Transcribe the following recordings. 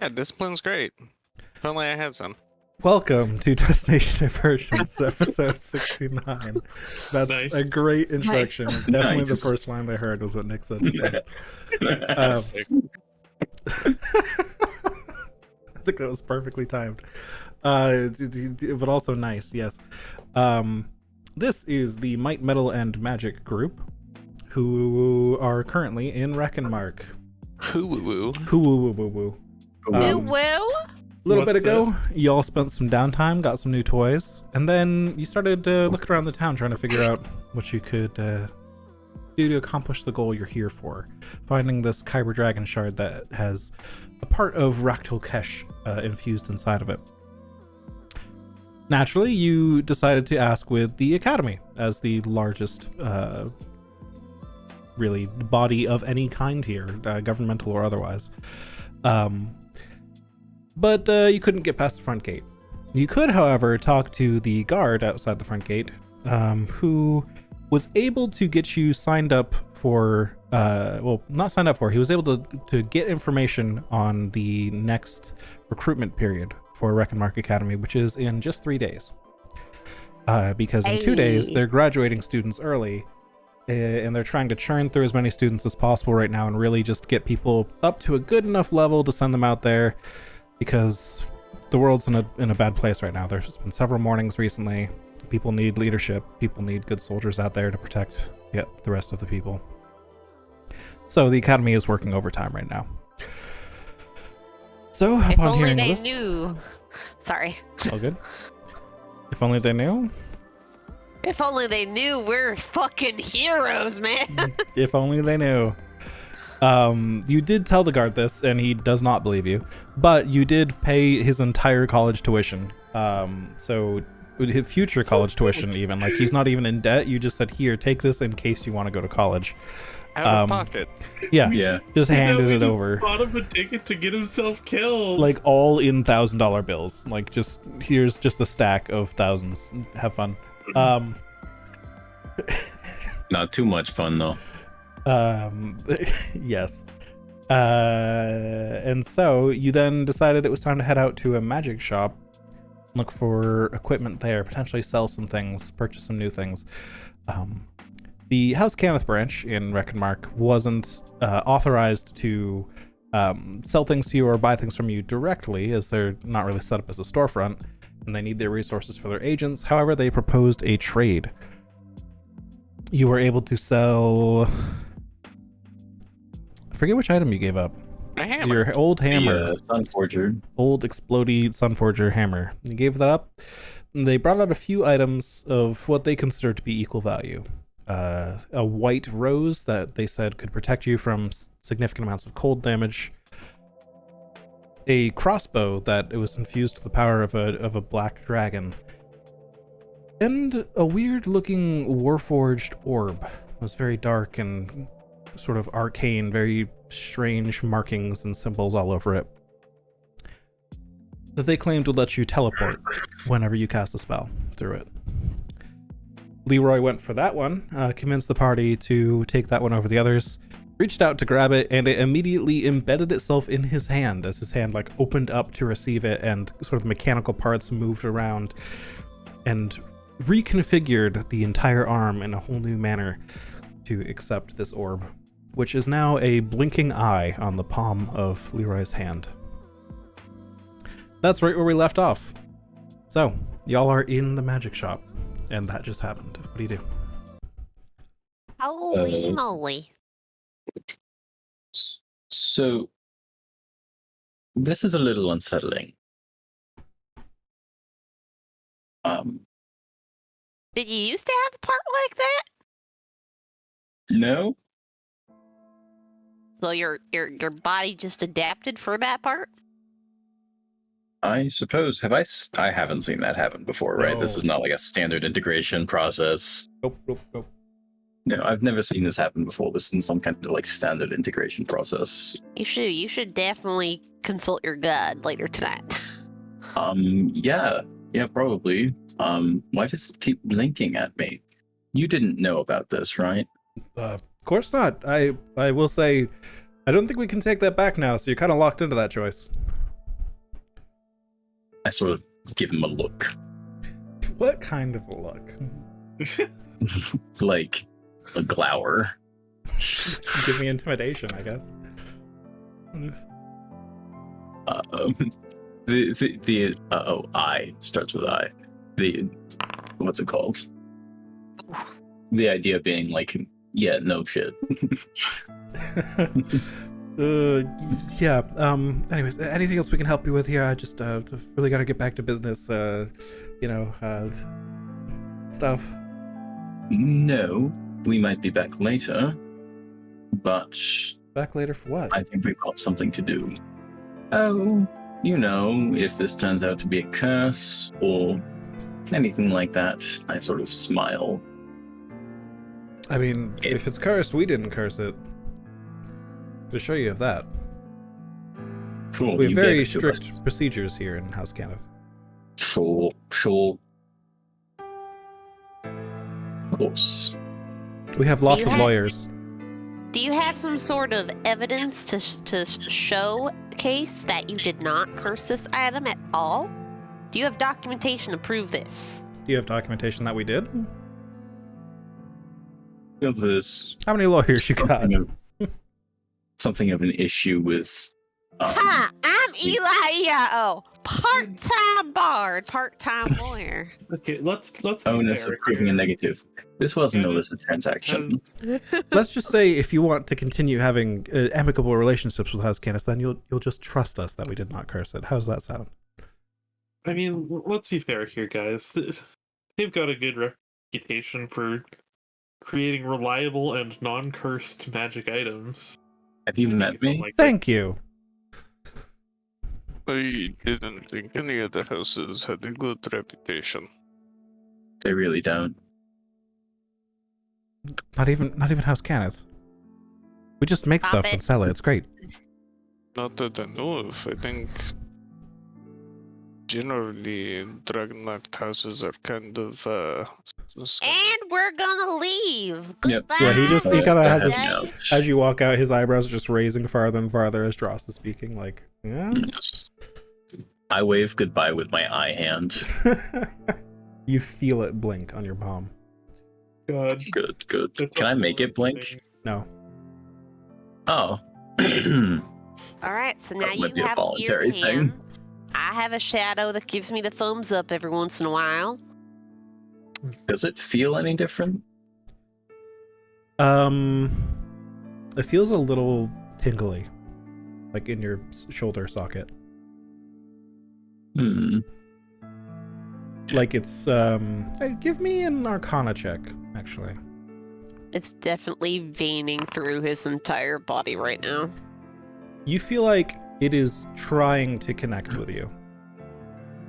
Yeah, discipline's great. If only I had some. Welcome to Destination Divergence, episode 69. That's Nice. a great introduction. Nice. Definitely the Nice. first line they heard was what Nick said just then. I think that was perfectly timed. But also nice, yes. This is the Might, Metal, and Magic group, who are currently in Reckenmark. Hoo-woo-woo. Hoo-woo-woo-woo-woo. Woo. A little bit What's ago, this? y'all spent some downtime, got some new toys, and then you started looking around the town trying to figure out what you could do to accomplish the goal you're here for. Finding this Kyber Dragon Shard that has a part of Raktul Kesh infused inside of it. Naturally, you decided to ask with the Academy as the largest really body of any kind here, governmental or otherwise. But you couldn't get past the front gate. You could, however, talk to the guard outside the front gate, who was able to get you signed up for, well, not signed up for, he was able to get information on the next recruitment period for Reckenmark Academy, which is in just 3 days. Because in 2 days, they're graduating students early, and they're trying to churn through as many students as possible right now and really just get people up to a good enough level to send them out there, because the world's in a bad place right now. There's been several mornings recently. People need leadership. People need good soldiers out there to protect the rest of the people. So the Academy is working overtime right now. So If upon only hearing they this, knew. Sorry. all good. If only they knew. If only they knew we're fucking heroes, man. If only they knew. You did tell the guard this, and he does not believe you, but you did pay his entire college tuition. So his future college tuition, even, like, he's not even in debt. You just said, here, take this in case you want to go to college. Out of pocket. Yeah, Yeah. just handed we it just over, bought him a ticket to get himself killed. like, all in $1,000 bills. Like, just here's just a stack of thousands. Have fun. Not too much fun though. Yes. And so you then decided it was time to head out to a magic shop, look for equipment there, potentially sell some things, purchase some new things. The House Cannith branch in Reckenmark wasn't authorized to sell things to you or buy things from you directly, as they're not really set up as a storefront, and they need their resources for their agents. However, they proposed a trade. You were able to sell... I forget which item you gave up. A hammer. Your old hammer. The Sunforger. Old explodey Sunforger hammer. You gave that up. They brought out a few items of what they consider to be equal value. A white rose that they said could protect you from significant amounts of cold damage. A crossbow that it was infused with the power of a black dragon. And a weird looking warforged orb. It was very dark and sort of arcane, very strange markings and symbols all over it, that they claimed would let you teleport whenever you cast a spell through it. Leroy went for that one, convinced the party to take that one over the others, reached out to grab it, and it immediately embedded itself in his hand as his hand like opened up to receive it, and sort of mechanical parts moved around and reconfigured the entire arm in a whole new manner to accept this orb, which is now a blinking eye on the palm of Leroy's hand. That's right where we left off. So, y'all are in the magic shop, and that just happened. What do you do? Holy moly. So this is a little unsettling. Did you used to have a part like that? No, So your body just adapted for that part? I suppose I haven't seen that happen before, right? This is not like a standard integration process. Nope. No, I've never seen this happen before. This is some kind of like standard integration process. You should definitely consult your god later tonight. Yeah, probably. Why does it keep blinking at me? You didn't know about this, right? Of course not. I will say, I don't think we can take that back now, so you're kind of locked into that choice. sort of give him a look. What kind of a look? Like a glower. Give me intimidation, I guess. I starts with I. What's it called? The idea being like, yeah, no shit. Yeah. Anyways, anything else we can help you with here? I just really gotta get back to business. Stuff. No, we might be back later, but Back later for what? I think we've got something to do. Oh, if this turns out to be a curse or anything like that, I sort of smile. I mean, if it's cursed, we didn't curse it. To show you of that. Sure, We have you very gave it to strict us. procedures here in House Kenneth. Sure. Of course. We have lots You of have- lawyers. Do you have some sort of evidence to showcase that you did not curse this item at all? Do you have documentation to prove this? Do you have documentation that we did? There's How many lawyers you got? something of an issue with. Ha! I'm Eli EIO, part-time bard, part-time lawyer. Okay, let's be Onus fair of proving a here. negative. This was an Kenneth illicit transaction. has- Let's just say if you want to continue having amicable relationships with House Canis, then you'll just trust us that we did not curse it. How's that sound? I mean, let's be fair here, guys. They've got a good reputation for creating reliable and non-cursed magic items. Have you met It's me? unlikely. Thank you. I didn't think any of the houses had a good reputation. They really don't. Not even House Kenneth. We just make Stop stuff it. and sell it. It's great. Not that I know of. I think generally Dragonact houses are kind of And we're gonna leave. Yep. Goodbye. Yeah, he kind of has Heads his, out. as you walk out, his eyebrows are just raising farther and farther as Dross is speaking. Like, yeah. Yes. I wave goodbye with my eye hand. You feel it blink on your palm. God. Good. That's Can I a make it blink? thing. No. Oh. All right, so now That you might be a have voluntary your hand. thing. I have a shadow that gives me the thumbs up every once in a while. Does it feel any different? It feels a little tingly, like in your shoulder socket. Like it's hey, give me an Arcana check, actually. It's definitely veining through his entire body right now. You feel like it is trying to connect with you,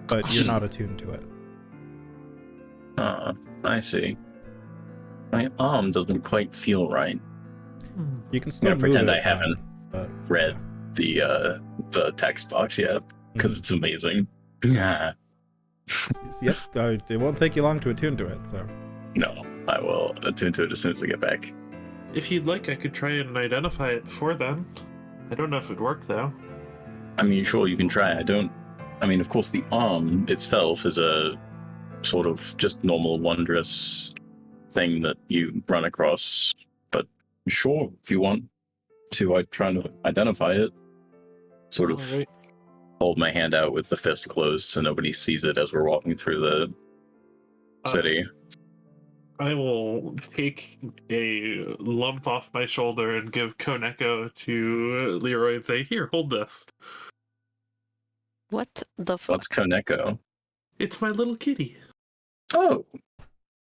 but you're not attuned to it. I see. My arm doesn't quite feel right. You can still I'm gonna pretend move I it fine, haven't but read the text box yet because it's amazing. Yeah. Yep, it won't take you long to attune to it. So No, I will attune to it as soon as we get back. If you'd like, I could try and identify it before then. I don't know if it'd work, though. I mean, sure, you can try. Of course, the arm itself is a sort of just normal, wondrous thing that you run across. But sure, if you want to, I try to identify it. Sort of Alright. hold my hand out with the fist closed so nobody sees it as we're walking through the city. I will take a lump off my shoulder and give Koneko to Leroy and say, "Here, hold this. What the fuck? What's Koneko? It's my little kitty." Oh,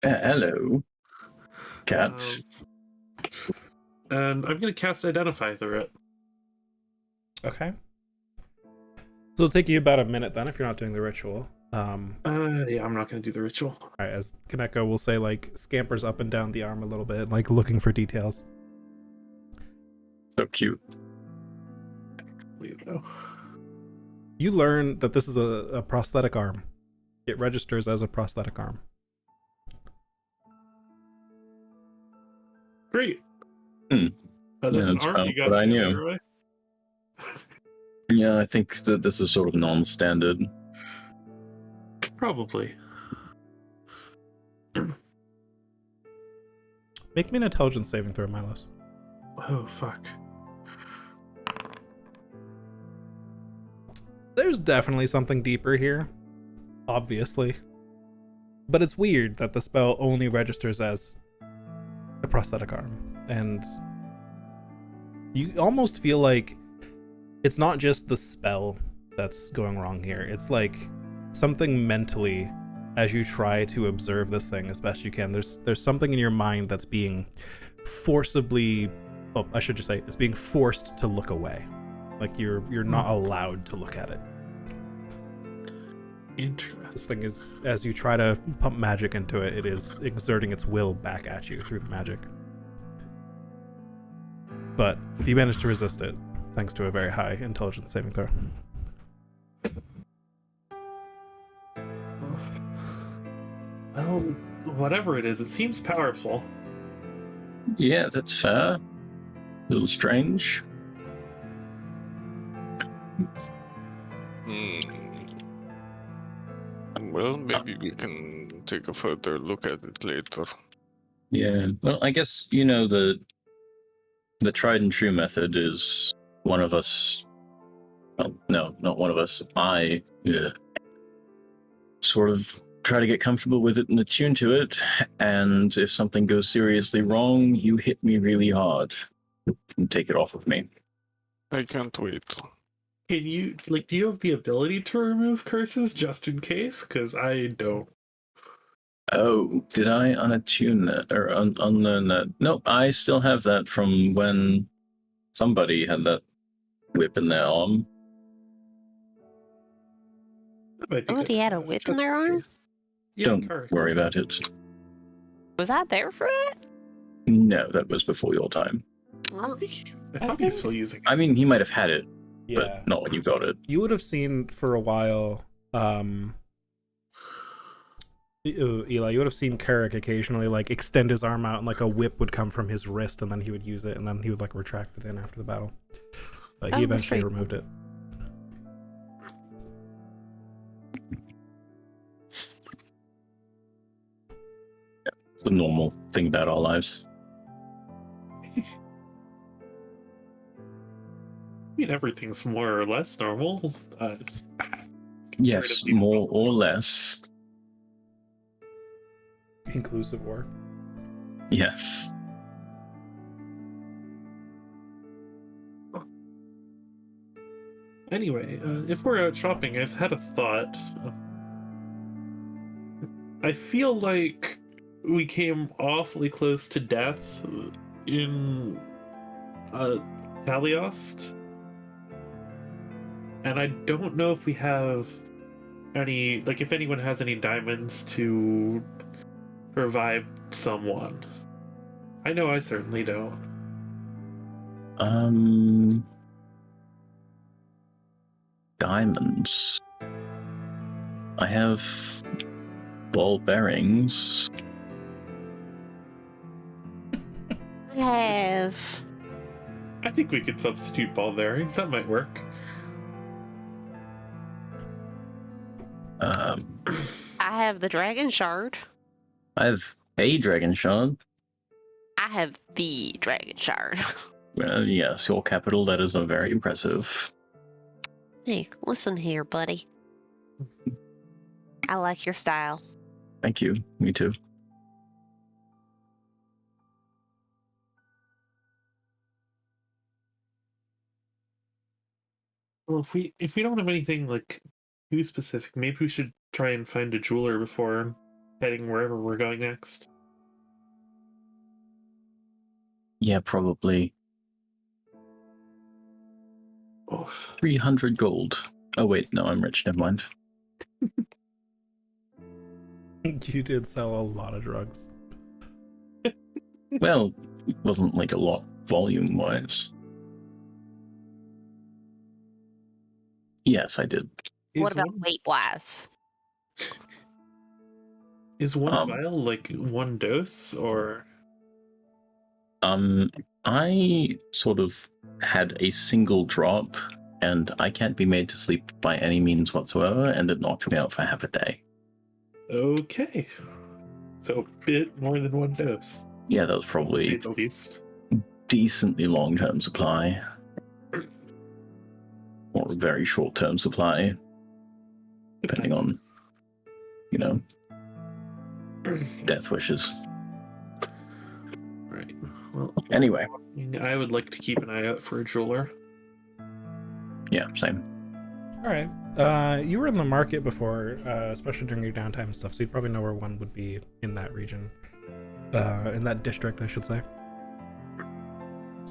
hello, cat. And I'm gonna cast Identify through it. okay. So it'll take you about a minute then if you're not doing the ritual. Yeah, I'm not gonna do the ritual. Alright, as Kaneko will say, like, scampers up and down the arm a little bit, like, looking for details. So cute. Weirdo. You learn that this is a prosthetic arm. It registers as a prosthetic arm. Great. Hmm. That's Yeah, an that's arm about you got, what I there, knew. Leroy. Yeah, I think that this is sort of non-standard. Probably. Make me an intelligence saving throw, Milos. Oh, fuck. There's definitely something deeper here, obviously. But it's weird that the spell only registers as a prosthetic arm. And you almost feel like it's not just the spell that's going wrong here. It's like something mentally, as you try to observe this thing as best you can, there's something in your mind that's being forcibly, well, I should just say, it's being forced to look away. Like you're not allowed to look at it. Interesting. This thing is, as you try to pump magic into it, it is exerting its will back at you through the magic. But you manage to resist it, thanks to a very high intelligence saving throw. Well, whatever it is, it seems powerful. Yeah, that's fair. A little strange. Hmm. Well, maybe we can take a further look at it later. Yeah. Well, I guess the tried and true method is one of us. Well, no, not one of us. I sort of try to get comfortable with it and attune to it. And if something goes seriously wrong, you hit me really hard and take it off of me. I can't wait. Can you, do you have the ability to remove curses just in case? Because I don't. Oh, did I unattune that or unlearn that? No, I still have that from when somebody had that whip in their arm. That might be Somebody good. had a whip in Just their arm? case. Yeah, Don't Kark. worry about it. Was I there for that? No, that was before your time. Well, I thought he was still using it. I mean, he might have had it, Yeah. but not when you got it. You would have seen for a while, Eli, you would have seen Carrick occasionally like extend his arm out and like a whip would come from his wrist and then he would use it and then he would like retract it in after the battle. But he Oh, that's eventually pretty removed it. It's a normal thing about our lives. I mean, everything's more or less normal. Yes, Comparatively more or less. Inclusive war. Yes. Anyway, if we're out shopping, I've had a thought. I feel like we came awfully close to death in Taliost. And I don't know if we have any, like, if anyone has any diamonds to revive someone. I know I certainly don't. Diamonds. I have ball bearings. I have. I think we could substitute ball bearings. That might work. I have the dragon shard. I have a dragon shard. I have the dragon shard. Well, yes, your capital letters are very impressive. Hey, listen here, buddy. I like your style. Thank you. Me too. Well, if we don't have anything like too specific, maybe we should try and find a jeweler before heading wherever we're going next. Yeah, probably. Oh, 300 gold. Oh, wait, no, I'm rich. Never mind. You did sell a lot of drugs. Well, it wasn't like a lot volume-wise. Yes, I did. What is about one, weight-wise? is one Um, vial like one dose, or I sort of had a single drop, and I can't be made to sleep by any means whatsoever, and it knocked me out for half a day. Okay. So a bit more than one dose, Yeah, that was to say probably the least. decently long-term supply. Or a very short-term supply, depending on, death wishes. Right. Well, Anyway, I would like to keep an eye out for a jeweler. yeah, same. All right. You were in the market before, especially during your downtime and stuff, so you'd probably know where one would be in that region, in that district, I should say.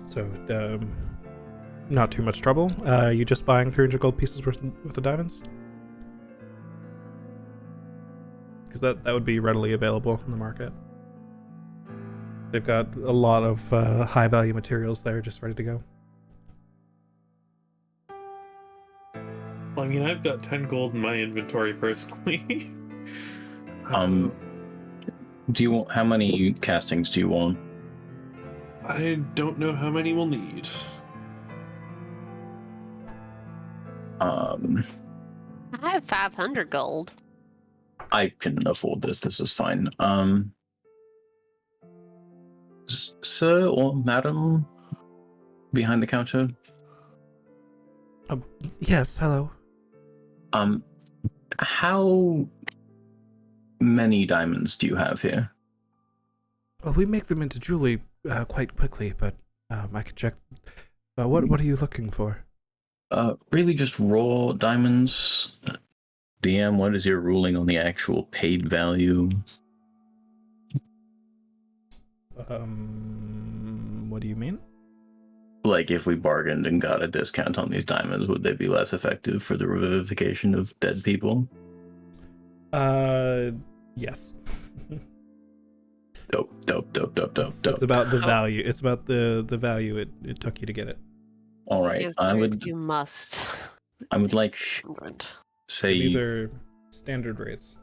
So, not too much trouble. You just buying 300 gold pieces worth of diamonds? Because that would be readily available in the market. They've got a lot of high value materials there just ready to go. Well, I mean, I've got 10 gold in my inventory personally. Do you want? How many castings do you want? I don't know how many we'll need. I have 500 gold. I can afford this. This is fine. Sir or madam behind the counter? Yes, hello. How many diamonds do you have here? Well, we make them into jewelry quite quickly, but I can check. What are you looking for? Really just raw diamonds. DM, what is your ruling on the actual paid value? What do you mean? Like, if we bargained and got a discount on these diamonds, would they be less effective for the revivification of dead people? Yes. Dope. It's about the value. It's about the value it took you to get it. All right, You must. I would like say These are standard rates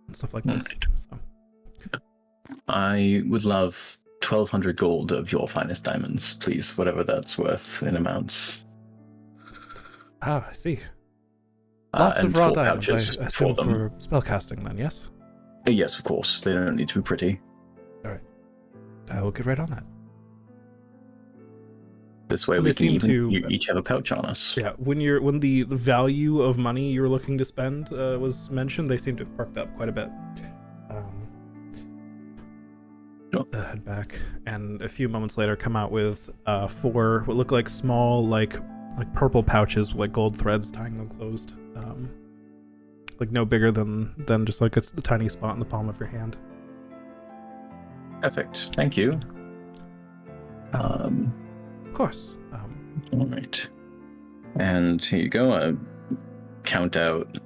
and stuff like this. Right. So. I would love 1,200 gold of your finest diamonds, please, whatever that's worth in amounts. Ah, I see. Lots of and raw 4 diamonds. pouches I for assume them. for spellcasting, then, yes? Yes, of course. They don't need to be pretty. All right. I will get right on that. This way Well, we they can seem even to- you each have a pouch on us. Yeah, when the value of money you were looking to spend was mentioned, they seem to have perked up quite a bit. Sure. Head back, and a few moments later, come out with 4 what look like small, like purple pouches with like gold threads tying them closed. Like no bigger than just like a tiny spot in the palm of your hand. Perfect. Thank you. Of course. All right. And here you go. I count out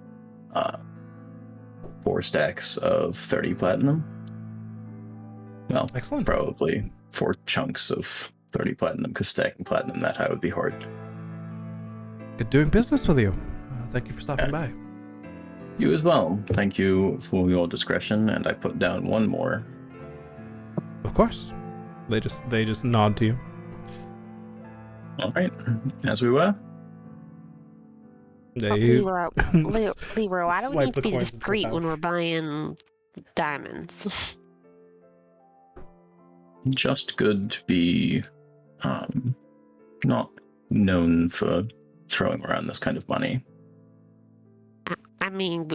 4 stacks of 30 platinum. Well, Excellent. probably 4 chunks of 30 platinum, because stacking platinum that high would be hard. Good doing business with you. Thank you for stopping by. You as well. Thank you for your discretion, and I put down 1 more. Of course. They just nod to you. All right. As we were. They Leroy, why do we swipe need to the be coins into the discreet when pouch. we're buying diamonds? Just good to be not known for throwing around this kind of money. I mean,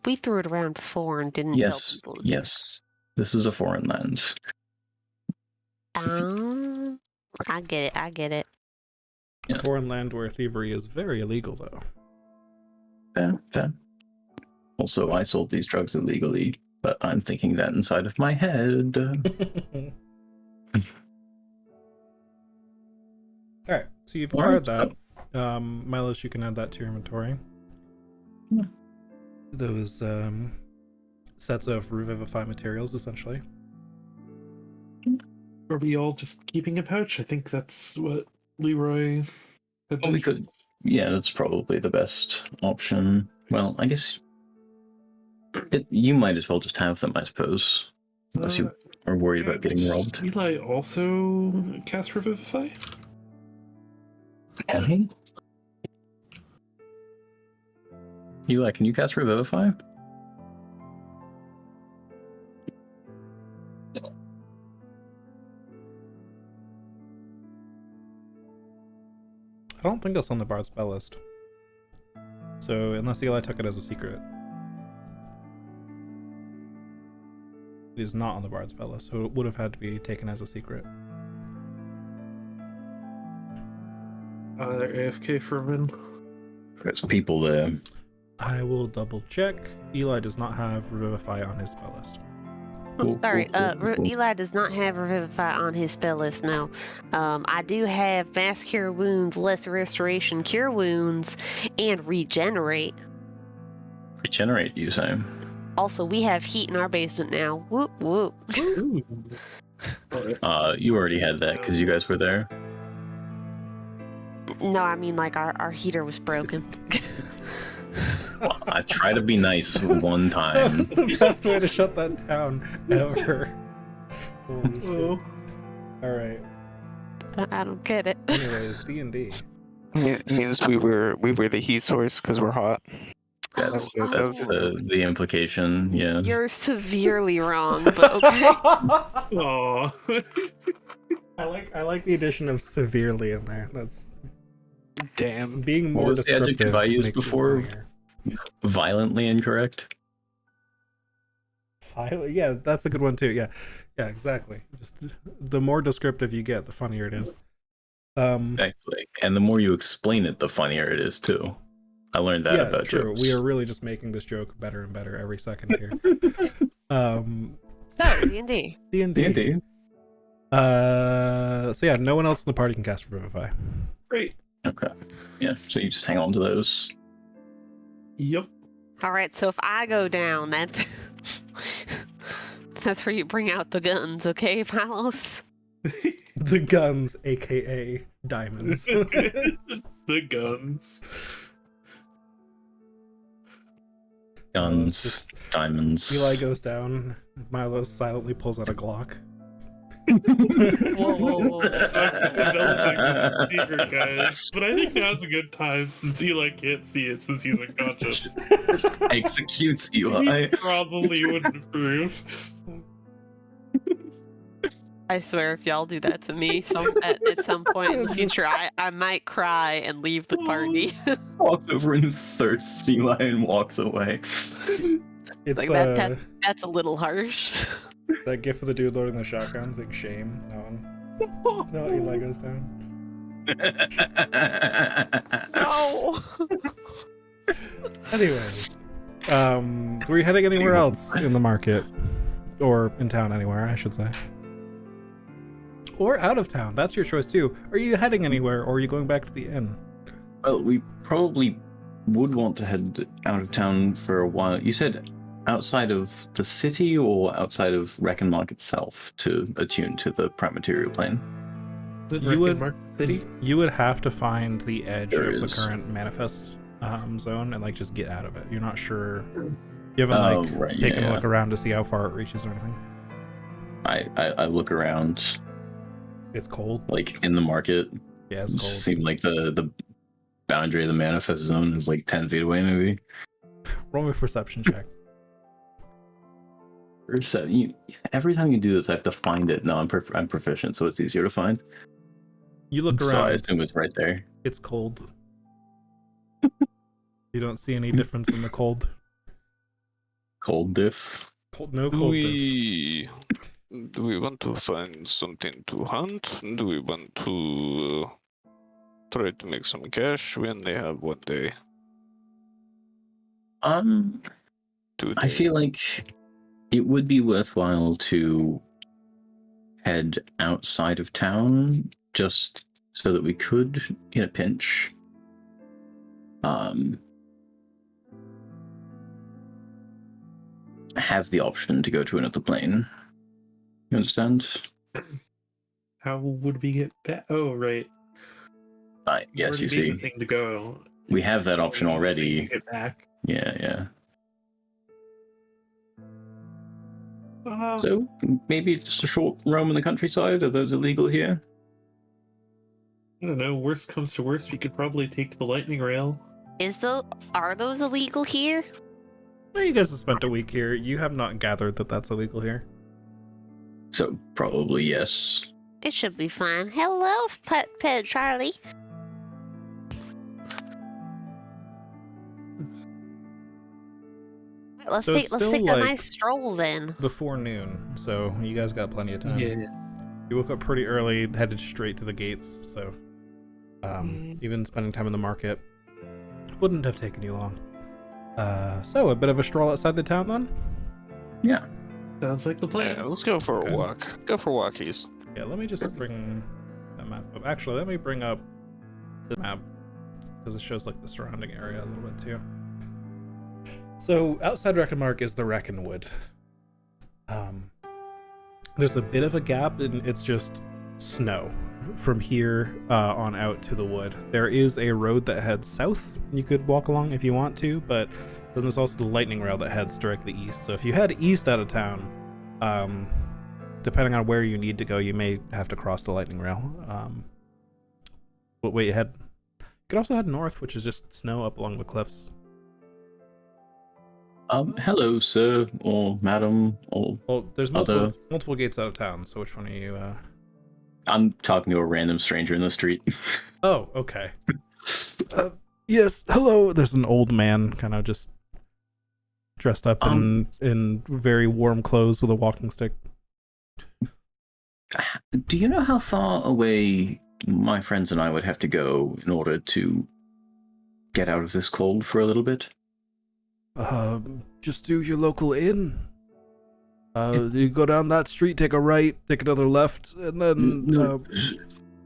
we threw it around before and didn't Yes, tell people. yes. This is a foreign land. I get it. Yeah. Foreign land where thievery is very illegal, though. Fair. Also, I sold these drugs illegally, but I'm thinking that inside of my head. All right, so you've All acquired right, that. Milos, you can add that to your inventory. Yeah. Those sets of revivify materials, essentially. Are we all just keeping a pouch? I think that's what Leroy had Well, we could. Yeah, that's probably the best option. Well, I guess you might as well just have them, I suppose. Unless you are worried about getting robbed. Eli also cast Revivify? Eli, can you cast Revivify? don't think that's on the Bard spell list. So unless Eli took it as a secret. It is not on the Bard spell list, so it would have had to be taken as a secret. They're AFK for a minute. There's people there. I will double check. Eli does not have Revivify on his spell list. Sorry, Eli does not have Revivify on his spell list, no. I do have Mass Cure Wounds, Lesser Restoration, Cure Wounds, and Regenerate. Regenerate, you say? Also, we have heat in our basement now. Whoop, whoop. Ooh. You already had that because you guys were there. No, I mean, like, our heater was broken. Well, I try to be nice one That time. was the best way to shut that down ever. Holy shit. Oh. Alright. I don't get it. Anyways, D&D. It means we were the heat source because we're hot. That's Oh, the implication, yeah. You're severely wrong, but okay. Aw. I like the addition of severely in there. That's Damn. being What more was the descriptive. adjective I used makes it before? funnier. Violently incorrect. Yeah, that's a good one too. Yeah, exactly. Just the more descriptive you get, the funnier it is. Exactly. And the more you explain it, the funnier it is too. I learned that about true. jokes. We are really just making this joke better and better every second here. So, D&D. D&D. D&D. So yeah, no one else in the party can cast Revivify. Great. Okay. Yeah, so you just hang on to those. Yep. Alright, so if I go down, that's... that's where you bring out the guns, okay, Palos? The guns, aka diamonds. The guns. Guns, diamonds. Eli goes down. Milo silently pulls out a Glock. Whoa, whoa, whoa. Developing this secret, guys. But I think now's a good time since Eli can't see it since he's unconscious. Just executes He Eli. probably wouldn't approve. I swear, if y'all do that to me at some point in the future, I might cry and leave the party. Walks over and thirsts Eli and walks away. It's Like that's a little harsh. that gif of the dude loading the shotguns, like shame. That one. No, Eli goes down. No. Anyways, were you heading anywhere else in the market, or in town anywhere, I should say, or out of town? That's your choice too. Are you heading anywhere, or are you going back to the inn? Well, we probably would want to head out of town for a while. You said outside of the city or outside of Reckonmark itself to attune to the prime material plane? You would- Mark City? You would have to find the edge There of is. the current manifest zone and like just get out of it. You're not sure. You haven't Right, taken a yeah. look around to see how far it reaches or anything. I look around, It's cold. like in the market. Yeah, it's It cold. seemed like the boundary of the manifest zone is like 10 feet away, maybe. Roll me a perception check. Or so every time you do this, I have to find it. No, I'm proficient, so it's easier to find. You look So I around. assume it's right there. It's cold. You don't see any difference in the cold. Cold diff. No cold. Do we want to find something to hunt? Do we want to try to make some cash? We only have 1 day. 2 I days. feel like it would be worthwhile to head outside of town just so that we could, in a pinch, have the option to go to another plane. You understand? How would we get back? Oh, right. Yes, Where you would be see, the thing to go. we have that option We already. can Get back. Yeah. Uh, So maybe just a short roam in the countryside. Are those illegal here? I don't know. Worst comes to worst, we could probably take the lightning rail. Are those illegal here? Well, you guys have spent a week here. You have not gathered that that's illegal here. So probably yes. It should be fine. Hello, pet Charlie. let's So it's take still, a like, nice stroll then. before noon, so you guys got plenty of time. Yeah. You woke up pretty early, headed straight to the gates, so even spending time in the market wouldn't have taken you long. So a bit of a stroll outside the town then? Yeah. Sounds like the plan. Yeah, let's go for Okay. a walk. Go for walkies. Yeah, let me just bring that map up. Actually, let me bring up the map, because it shows like the surrounding area a little bit too. So outside Reckonmark is the Reckonwood. There's a bit of a gap, and it's just snow from here on out to the wood. There is a road that heads south you could walk along if you want to, but then there's also the lightning rail that heads directly east. So if you head east out of town, depending on where you need to go, you may have to cross the lightning rail. But wait, you could also head north, which is just snow up along the cliffs. Hello, sir, or madam, or Well, there's multiple gates out of town, so which one are you? I'm talking to a random stranger in the street. Oh, okay. Yes, hello. There's an old man, kind of just dressed up in very warm clothes with a walking stick. Do you know how far away my friends and I would have to go in order to get out of this cold for a little bit? Just do your local inn. You go down that street, take a right, take another left, and then. No.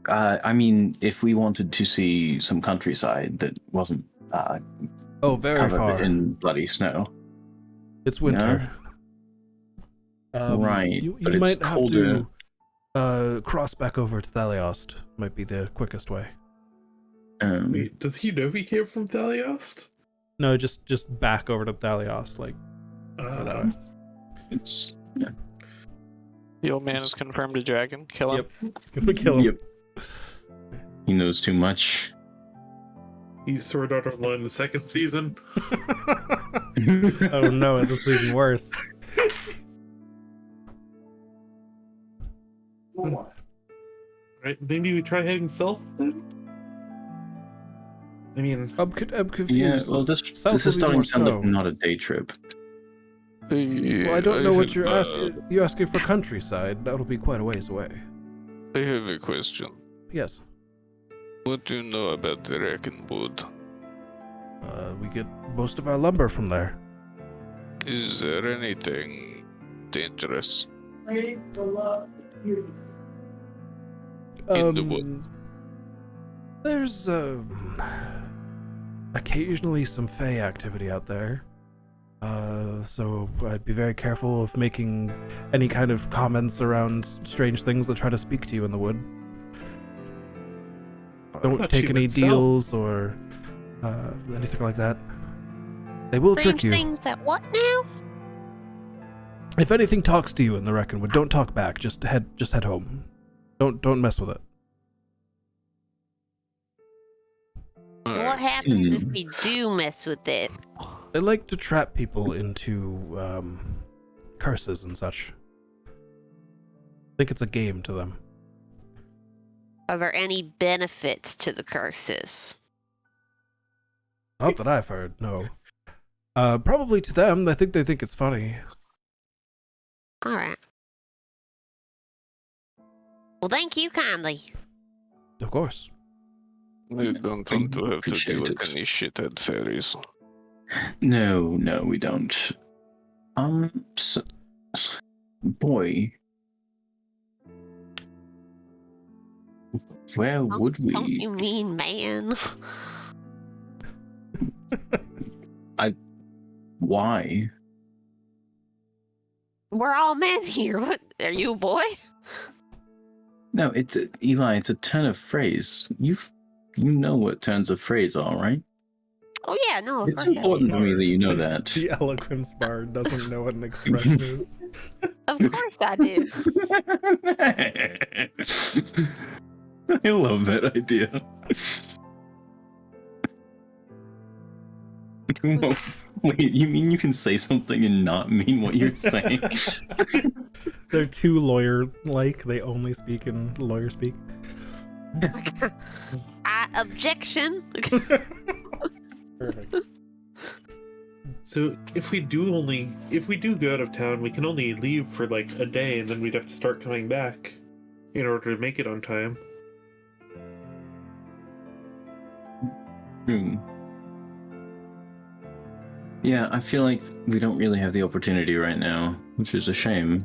I mean, if we wanted to see some countryside that wasn't Very covered far. in bloody snow. It's winter. Right, You but it's might colder. have to cross back over to Thaliost. Might be the quickest way. Wait, does he know he came from Thaliost? No, just back over to Thaliost, like that way. It's The old man is confirmed a dragon. Kill him. Yep. Kill him. Yep. He knows too much. He's Sword Art Online the second season. Oh no, this is even worse. Right, maybe we try heading south then? I mean, I'm confused. Yeah, well, this South is will be starting more to sound like snow. not a day trip. Well, I don't know what you're asking. You're asking for countryside. That'll be quite a ways away. I have a question. Yes. What do you know about the Reckonwood? We get most of our lumber from there. Is there anything dangerous? In the wood. There's occasionally some Fey activity out there. So I'd be very careful of making any kind of comments around strange things that try to speak to you in the wood. Don't take any deals or anything like that. They will Strange trick you. things that what now? If anything talks to you in the Reckonwood, don't talk back. Just head home. Don't mess with it. What happens if we do mess with it? They like to trap people into curses and such. I think it's a game to them. Are there any benefits to the curses? Not that I've heard, no. Probably to them. I think they think it's funny. Alright. Well, thank you kindly. Of course. We don't want to have to Appreciate deal with it. any shithead fairies. No, we don't. So, boy, where would Don't we? you mean man? Why? We're all men here. What? Are you a boy? No, Eli. It's a turn of phrase. You know what turns of phrase are, right? Oh yeah, no. Of It's course I do. important to me that you know that. The eloquence bard doesn't know what an expression is. Of course I do. I love that idea. Wait, you mean you can say something and not mean what you're saying? They're too lawyer-like. They only speak in lawyer speak. I objection. Perfect. So if we do go out of town, we can only leave for like a day, and then we'd have to start coming back in order to make it on time. Yeah, I feel like we don't really have the opportunity right now, which is a shame.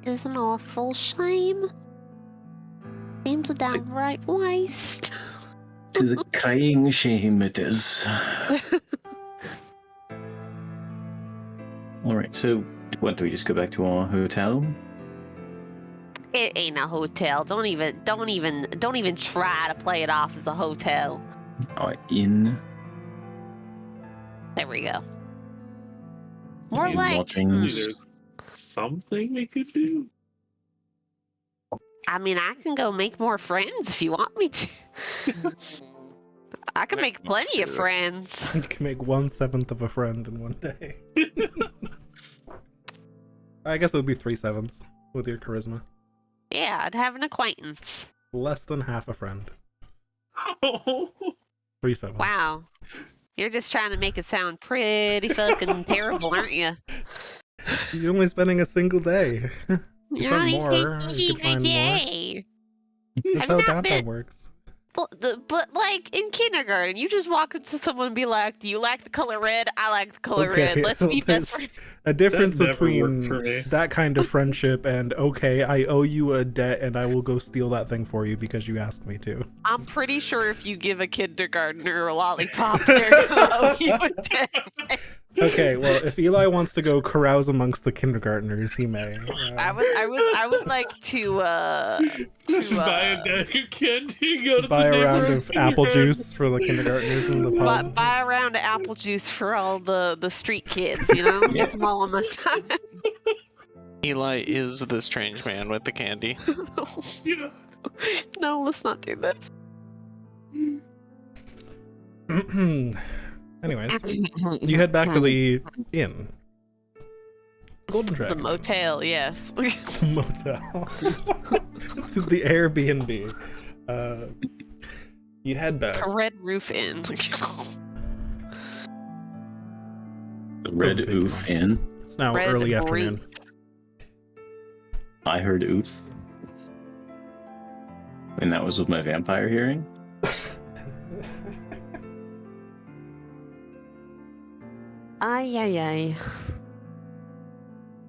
It's an awful shame. Seems a downright waste. Tis a crying shame, it is. Alright, so what, do we just go back to our hotel? It ain't a hotel. Don't even try to play it off as a hotel. Our inn? There we go. More Inn like, lodgings? There's something we could do. I mean, I can go make more friends if you want me to. I can make plenty of friends. You can make 1/7 of a friend in one day. I guess it would be 3/7 with your charisma. Yeah, I'd have an acquaintance. Less than half a friend. Oh, 3/7. Wow. You're just trying to make it sound pretty fucking terrible, aren't you? You're only spending a single day. You You're spend only more, you could find more. yay. That's Have how you not downtime been- works. But like in kindergarten, you just walk up to someone and be like, "Do you like the color red? I like the color Okay, red. Let's well, be there's best friends." a difference That never worked between for me. that kind of friendship and, okay, I owe you a debt and I will go steal that thing for you because you asked me to. I'm pretty sure if you give a kindergartner a lollipop, they're gonna owe you a debt. Okay, well, if Eli wants to go carouse amongst the kindergartners, he may. I would like to just buy a bag of candy, go to buy the a round neighborhood of apple kindergarten. juice for the kindergartners in the pub. buy a round of apple juice for all the street kids, you know? Get them all on my side. Eli is the strange man with the candy. Yeah. No, let's not do this. Anyways, you head back to the inn. Golden The Dragon. motel, yes. Motel. The Airbnb. You head back. A red roof inn. The Red Doesn't take Oof Inn. It's now Red early roof. afternoon. I heard oof. And that was with my vampire hearing? Ay, ay, ay.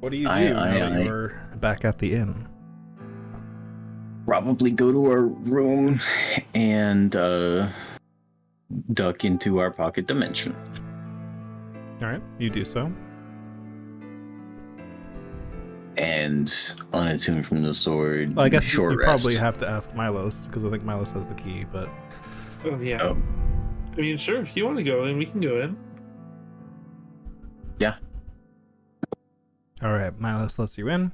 What do you do Aye, now aye, that aye. you're back at the inn? Probably go to our room and duck into our pocket dimension. Alright, you do so. And unattune from the sword. Well, I guess short you rest. probably have to ask Milos, because I think Milos has the key, but... Oh yeah. Oh, I mean, sure. If you want to go in, we can go in. yeah. Alright, Milos lets you in.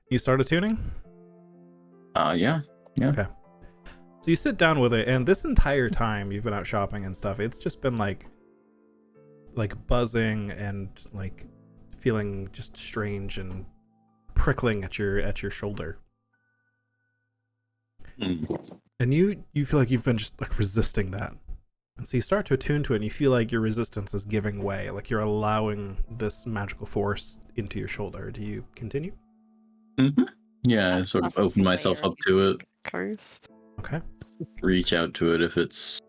You start attuning? Yeah. So you sit down with it, and this entire time you've been out shopping and stuff, it's just been like buzzing and like feeling just strange and prickling at your shoulder. Mm. And you feel like you've been just like resisting that. And so you start to attune to it and you feel like your resistance is giving way, like you're allowing this magical force into your shoulder. Do you continue? Mm-hmm. Yeah, I sort of That's open myself up to it, Cursed. Okay. reach out to it if it's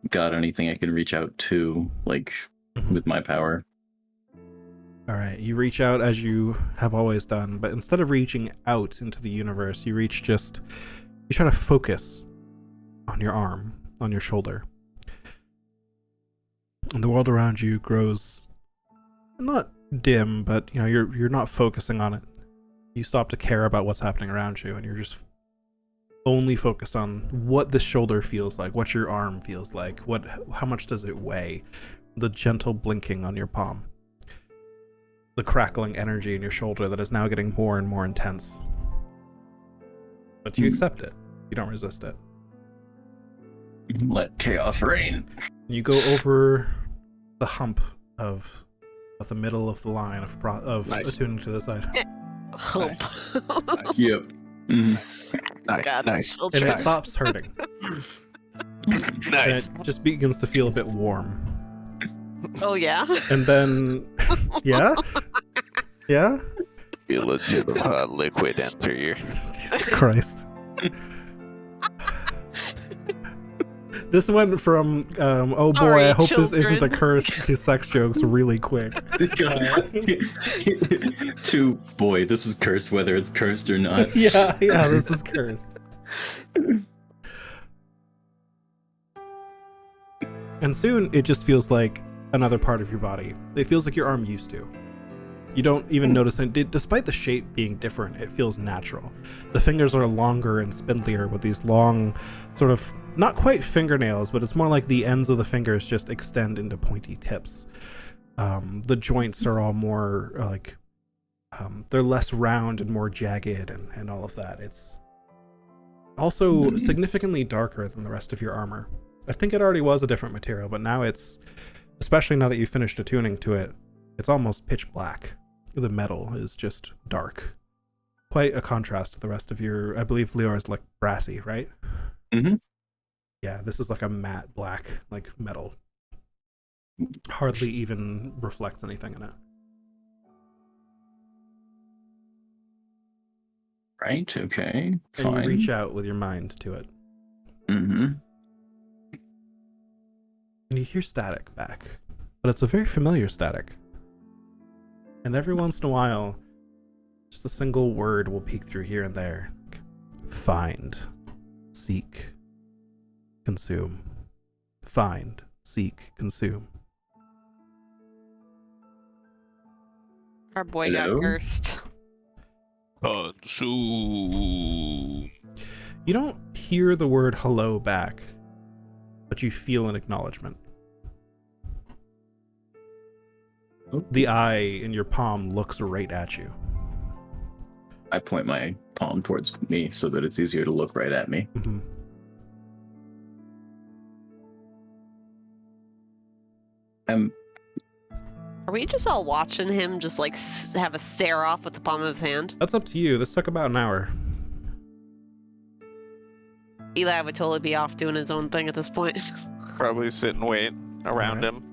got anything I can reach out to, like Mhm. with my power. All right, you reach out as you have always done, but instead of reaching out into the universe, you try to focus on your arm, on your shoulder. And the world around you grows not dim, but you know, you're not focusing on it. You stop to care about what's happening around you, and you're just only focused on what the shoulder feels like, what your arm feels like, how much does it weigh, the gentle blinking on your palm, the crackling energy in your shoulder that is now getting more and more intense. But you accept it. You don't resist it. Let chaos reign. You go over the hump of at the middle of the line of Nice. attuning to the side, Hope. Yep. Mhm. Nice. and it Nice. stops hurting. Nice. And it just begins to feel a bit warm. Oh yeah. And then, yeah? Yeah? Feel a jet of hot liquid enter you. Jesus Christ. This went from, oh boy, Sorry, I hope this isn't a children. curse, to sex jokes really quick. To boy, this is cursed whether it's cursed or not. Yeah, this is cursed. And soon it just feels like another part of your body. It feels like your arm used to. You don't even notice it. Despite the shape being different, it feels natural. The fingers are longer and spindlier with these long, sort of, not quite fingernails, but it's more like the ends of the fingers just extend into pointy tips. The joints are all more they're less round and more jagged and all of that. It's also significantly darker than the rest of your armor. I think it already was a different material, but now it's, especially now that you finished attuning to it, it's almost pitch black. The metal is just dark. Quite a contrast to the rest of your, I believe Lior is like brassy, right? Mm-hmm. Yeah, this is like a matte black, like metal. Hardly even reflects anything in it. Right, okay, And fine. you reach out with your mind to it. Mm-hmm. And you hear static back. But it's a very familiar static. And every once in a while, just a single word will peek through here and there. Find, seek, consume. Find, seek, consume. Our boy Hello? got cursed. Consume. You don't hear the word hello back, but you feel an acknowledgement. The eye in your palm looks right at you. I point my palm towards me so that it's easier to look right at me. Mm-hmm. Are we just all watching him just like have a stare off with the palm of his hand? That's up to you. This took about an hour. Eli would totally be off doing his own thing at this point. Probably sit and wait around Alright. him.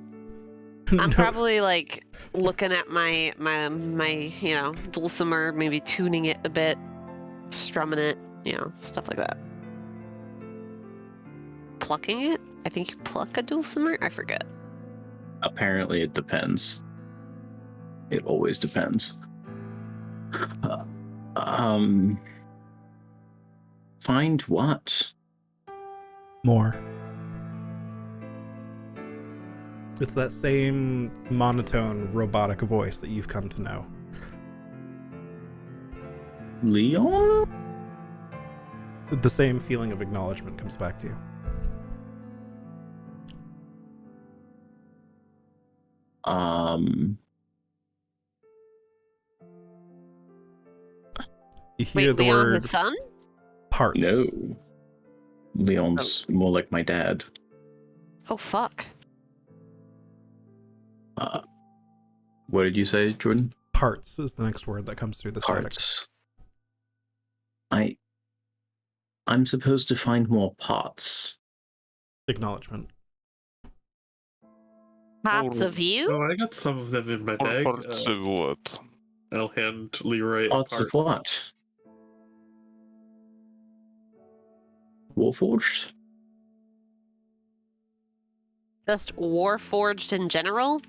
I'm No. probably like looking at my dulcimer, maybe tuning it a bit, strumming it, stuff like that. Plucking it? I think you pluck a dulcimer? I forget. Apparently it depends. It always depends. Find what? More. It's that same monotone, robotic voice that you've come to know. Leon? The same feeling of acknowledgement comes back to you. You hear Wait, the Leon, word his son? parts. No. Leon's more like my dad. Oh, fuck. What did you say, Jordan? Parts is the next word that comes through the static. Parts. I'm supposed to find more parts. Acknowledgement. Parts of you? Oh, I got some of them in my bag. Parts of what? I'll hand Leroy Parts of what? Warforged? Just Warforged in general?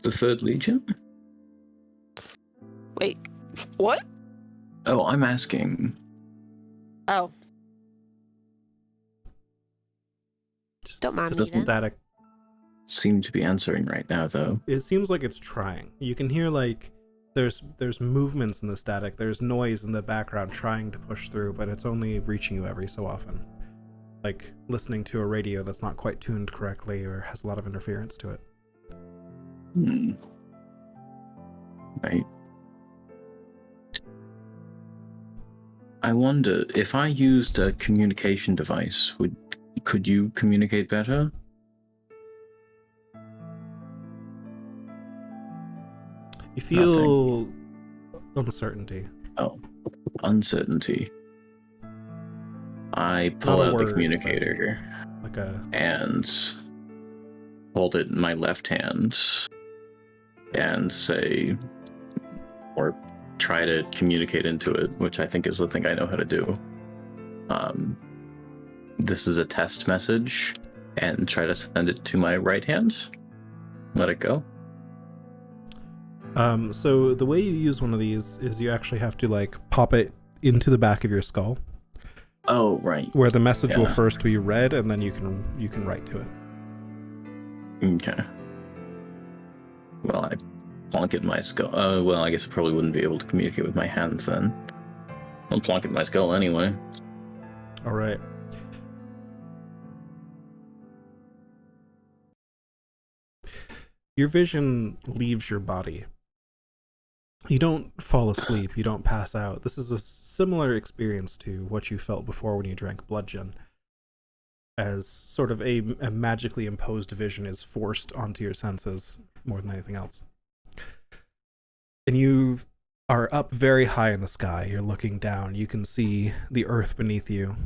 The Third Legion? Wait, what? Oh, I'm asking. Oh, Just, Don't mind just me then. static. Seem to be answering right now, though. It seems like it's trying. You can hear like there's movements in the static. There's noise in the background trying to push through, but it's only reaching you every so often. Like listening to a radio that's not quite tuned correctly or has a lot of interference to it. Right. I wonder if I used a communication device, could you communicate better? You feel uncertainty. Oh, uncertainty. I pull Not a out the word, communicator Like a and hold it in my left hand and say, or try to communicate into it, which I think is the thing I know how to do. This is a test message, and try to send it to my right hand. Let it go. So the way you use one of these is you actually have to like pop it into the back of your skull, Oh, right. where the message will Yeah. first be read, and then you can write to it. Okay. Well, I plonk it in my skull. Well, I guess I probably wouldn't be able to communicate with my hands then. I'll plonk it in my skull anyway. All right. Your vision leaves your body. You don't fall asleep, you don't pass out. This is a similar experience to what you felt before when you drank Bludgeon, as sort of a magically imposed vision is forced onto your senses more than anything else. And you are up very high in the sky. You're looking down. You can see the earth beneath you.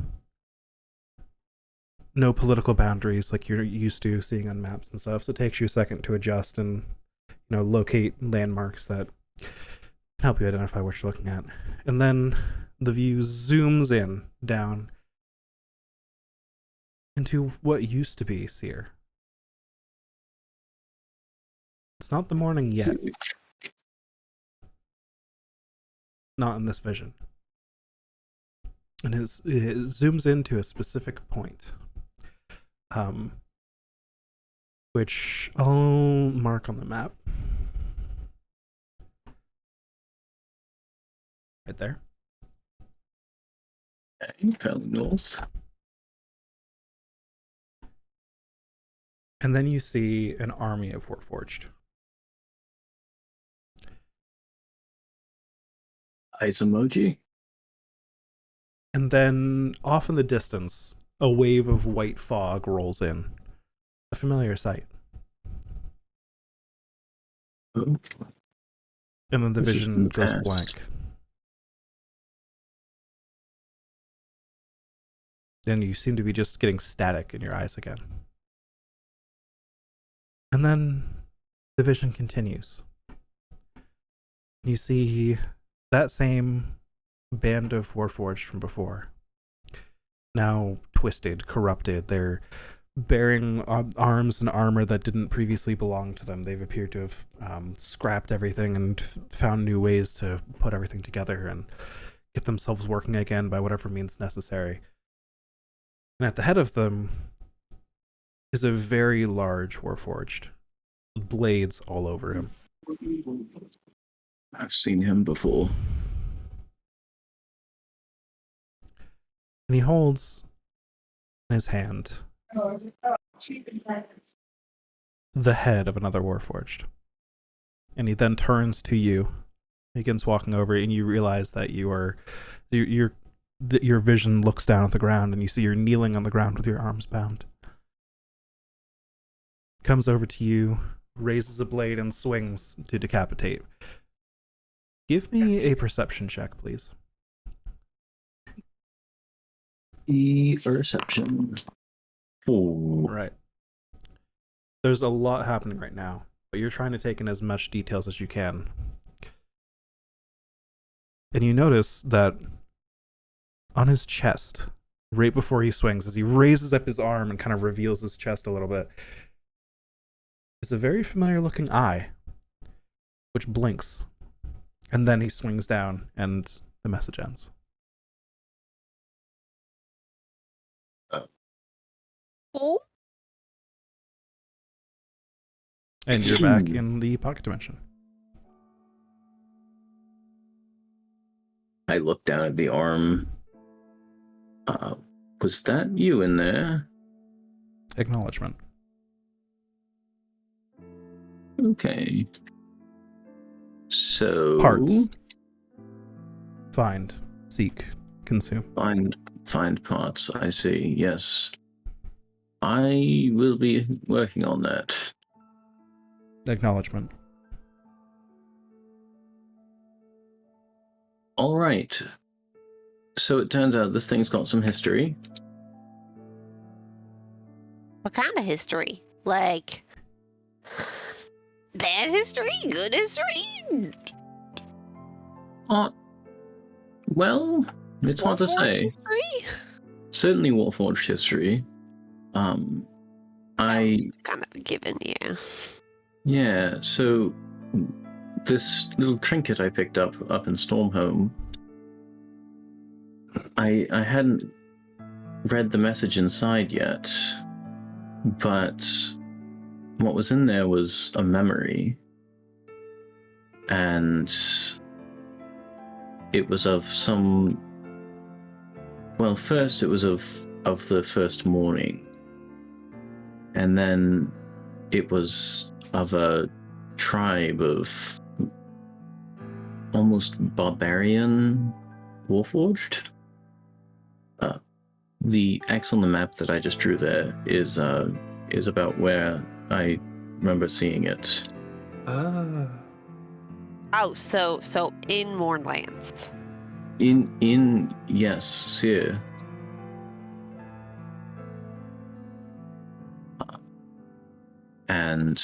No political boundaries like you're used to seeing on maps and stuff, so it takes you a second to adjust and, locate landmarks that help you identify what you're looking at. And then the view zooms in, down, into what used to be Seer. It's not the morning yet. Not in this vision. And it zooms into a specific point. Which I'll mark on the map. Right there. Okay, fairly north. And then you see an army of Warforged. Eyes emoji. And then off in the distance, a wave of white fog rolls in. A familiar sight. Oh. And then the This is vision the goes past. blank. Then you seem to be just getting static in your eyes again. And then the vision continues. You see that same band of Warforged from before. Now twisted, corrupted. They're bearing arms and armor that didn't previously belong to them. They've appeared to have scrapped everything and found new ways to put everything together and get themselves working again by whatever means necessary. And at the head of them is a very large Warforged. Blades all over him. I've seen him before. And he holds in his hand the head of another Warforged. And he then turns to you, begins walking over, and you realize that your vision looks down at the ground, and you see you're kneeling on the ground with your arms bound. Comes over to you, raises a blade, and swings to decapitate. Give me a perception check, please. The reception. Ooh. Right. There's a lot happening right now, but you're trying to take in as much details as you can. And you notice that on his chest, right before he swings, as he raises up his arm and kind of reveals his chest a little bit, is a very familiar looking eye, which blinks. And then he swings down, and the message ends. Oh, And you're back in the pocket dimension. I look down at the arm. Was that you in there? Acknowledgement. Okay. So Parts. Find, seek, consume. Find parts. I see. Yes. I will be working on that. Acknowledgement. All right. So it turns out this thing's got some history. what kind of history? Like, Bad history? Good history? Well, it's hard to Warforged say. history? Certainly Warforged history. I Kind of a given, yeah. Yeah, so this little trinket I picked up in Stormhome, I hadn't read the message inside yet, but what was in there was a memory, and it was of some. Well, first it was of the first morning, and then it was of a tribe of almost barbarian Warforged. The X on the map that I just drew there is about where I remember seeing it. Ah. Oh, so in Mournlands. In yes, Seer. And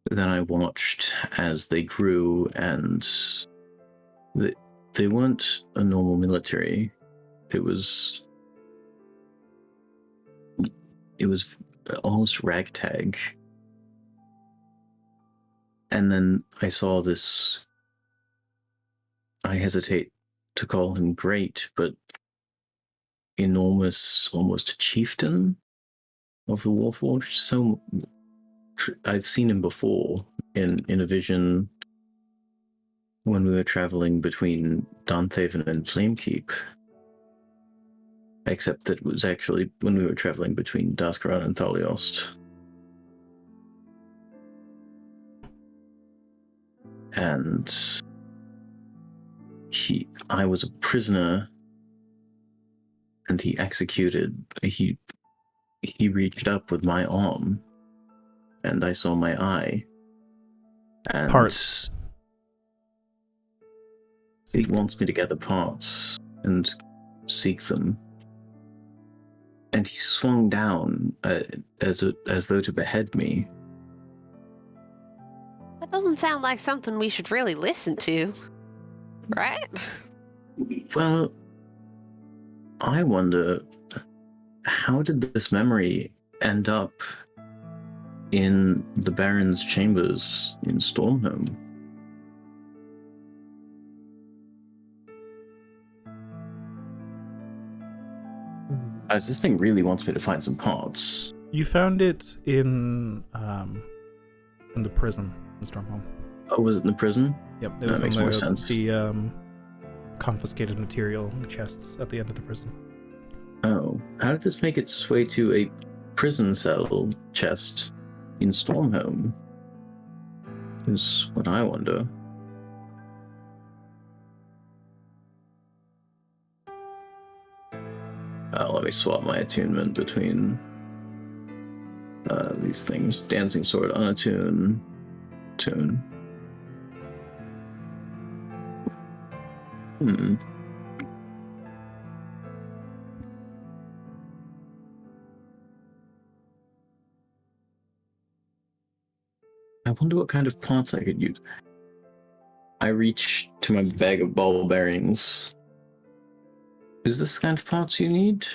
then I watched as they grew, and they weren't a normal military. It was almost ragtag. And then I saw this. I hesitate to call him great, but enormous, almost chieftain of the Warforged. So I've seen him before in a vision when we were traveling between Danthaven and Flamekeep. Except that it was actually when we were traveling between Daskaran and Thaliost. And I was a prisoner, and he reached up with my arm, and I saw my eye. And Parts. he wants me to gather parts and seek them. And he swung down as though to behead me. That doesn't sound like something we should really listen to, right? Well, I wonder, how did this memory end up in the Baron's chambers in Stormhome? As this thing really wants me to find some parts. You found it in the prison in Stormhome. Oh, was it in the prison? Yep, it That was makes in more sense. the confiscated material in the chests at the end of the prison. Oh, how did this make its way to a prison cell chest in Stormhome? Is what I wonder. Let me swap my attunement between these things. Dancing Sword, unattune, tune. I wonder what kind of parts I could use. I reach to my bag of ball bearings. Is this the kind of parts you need?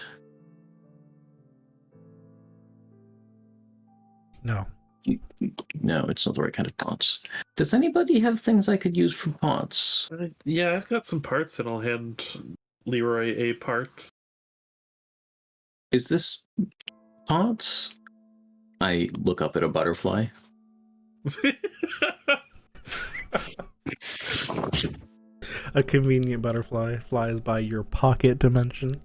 No. No, it's not the right kind of parts. Does anybody have things I could use for parts? Yeah, I've got some parts and I'll hand Leroy a parts. Is this parts? I look up at a butterfly. A convenient butterfly flies by your pocket dimension.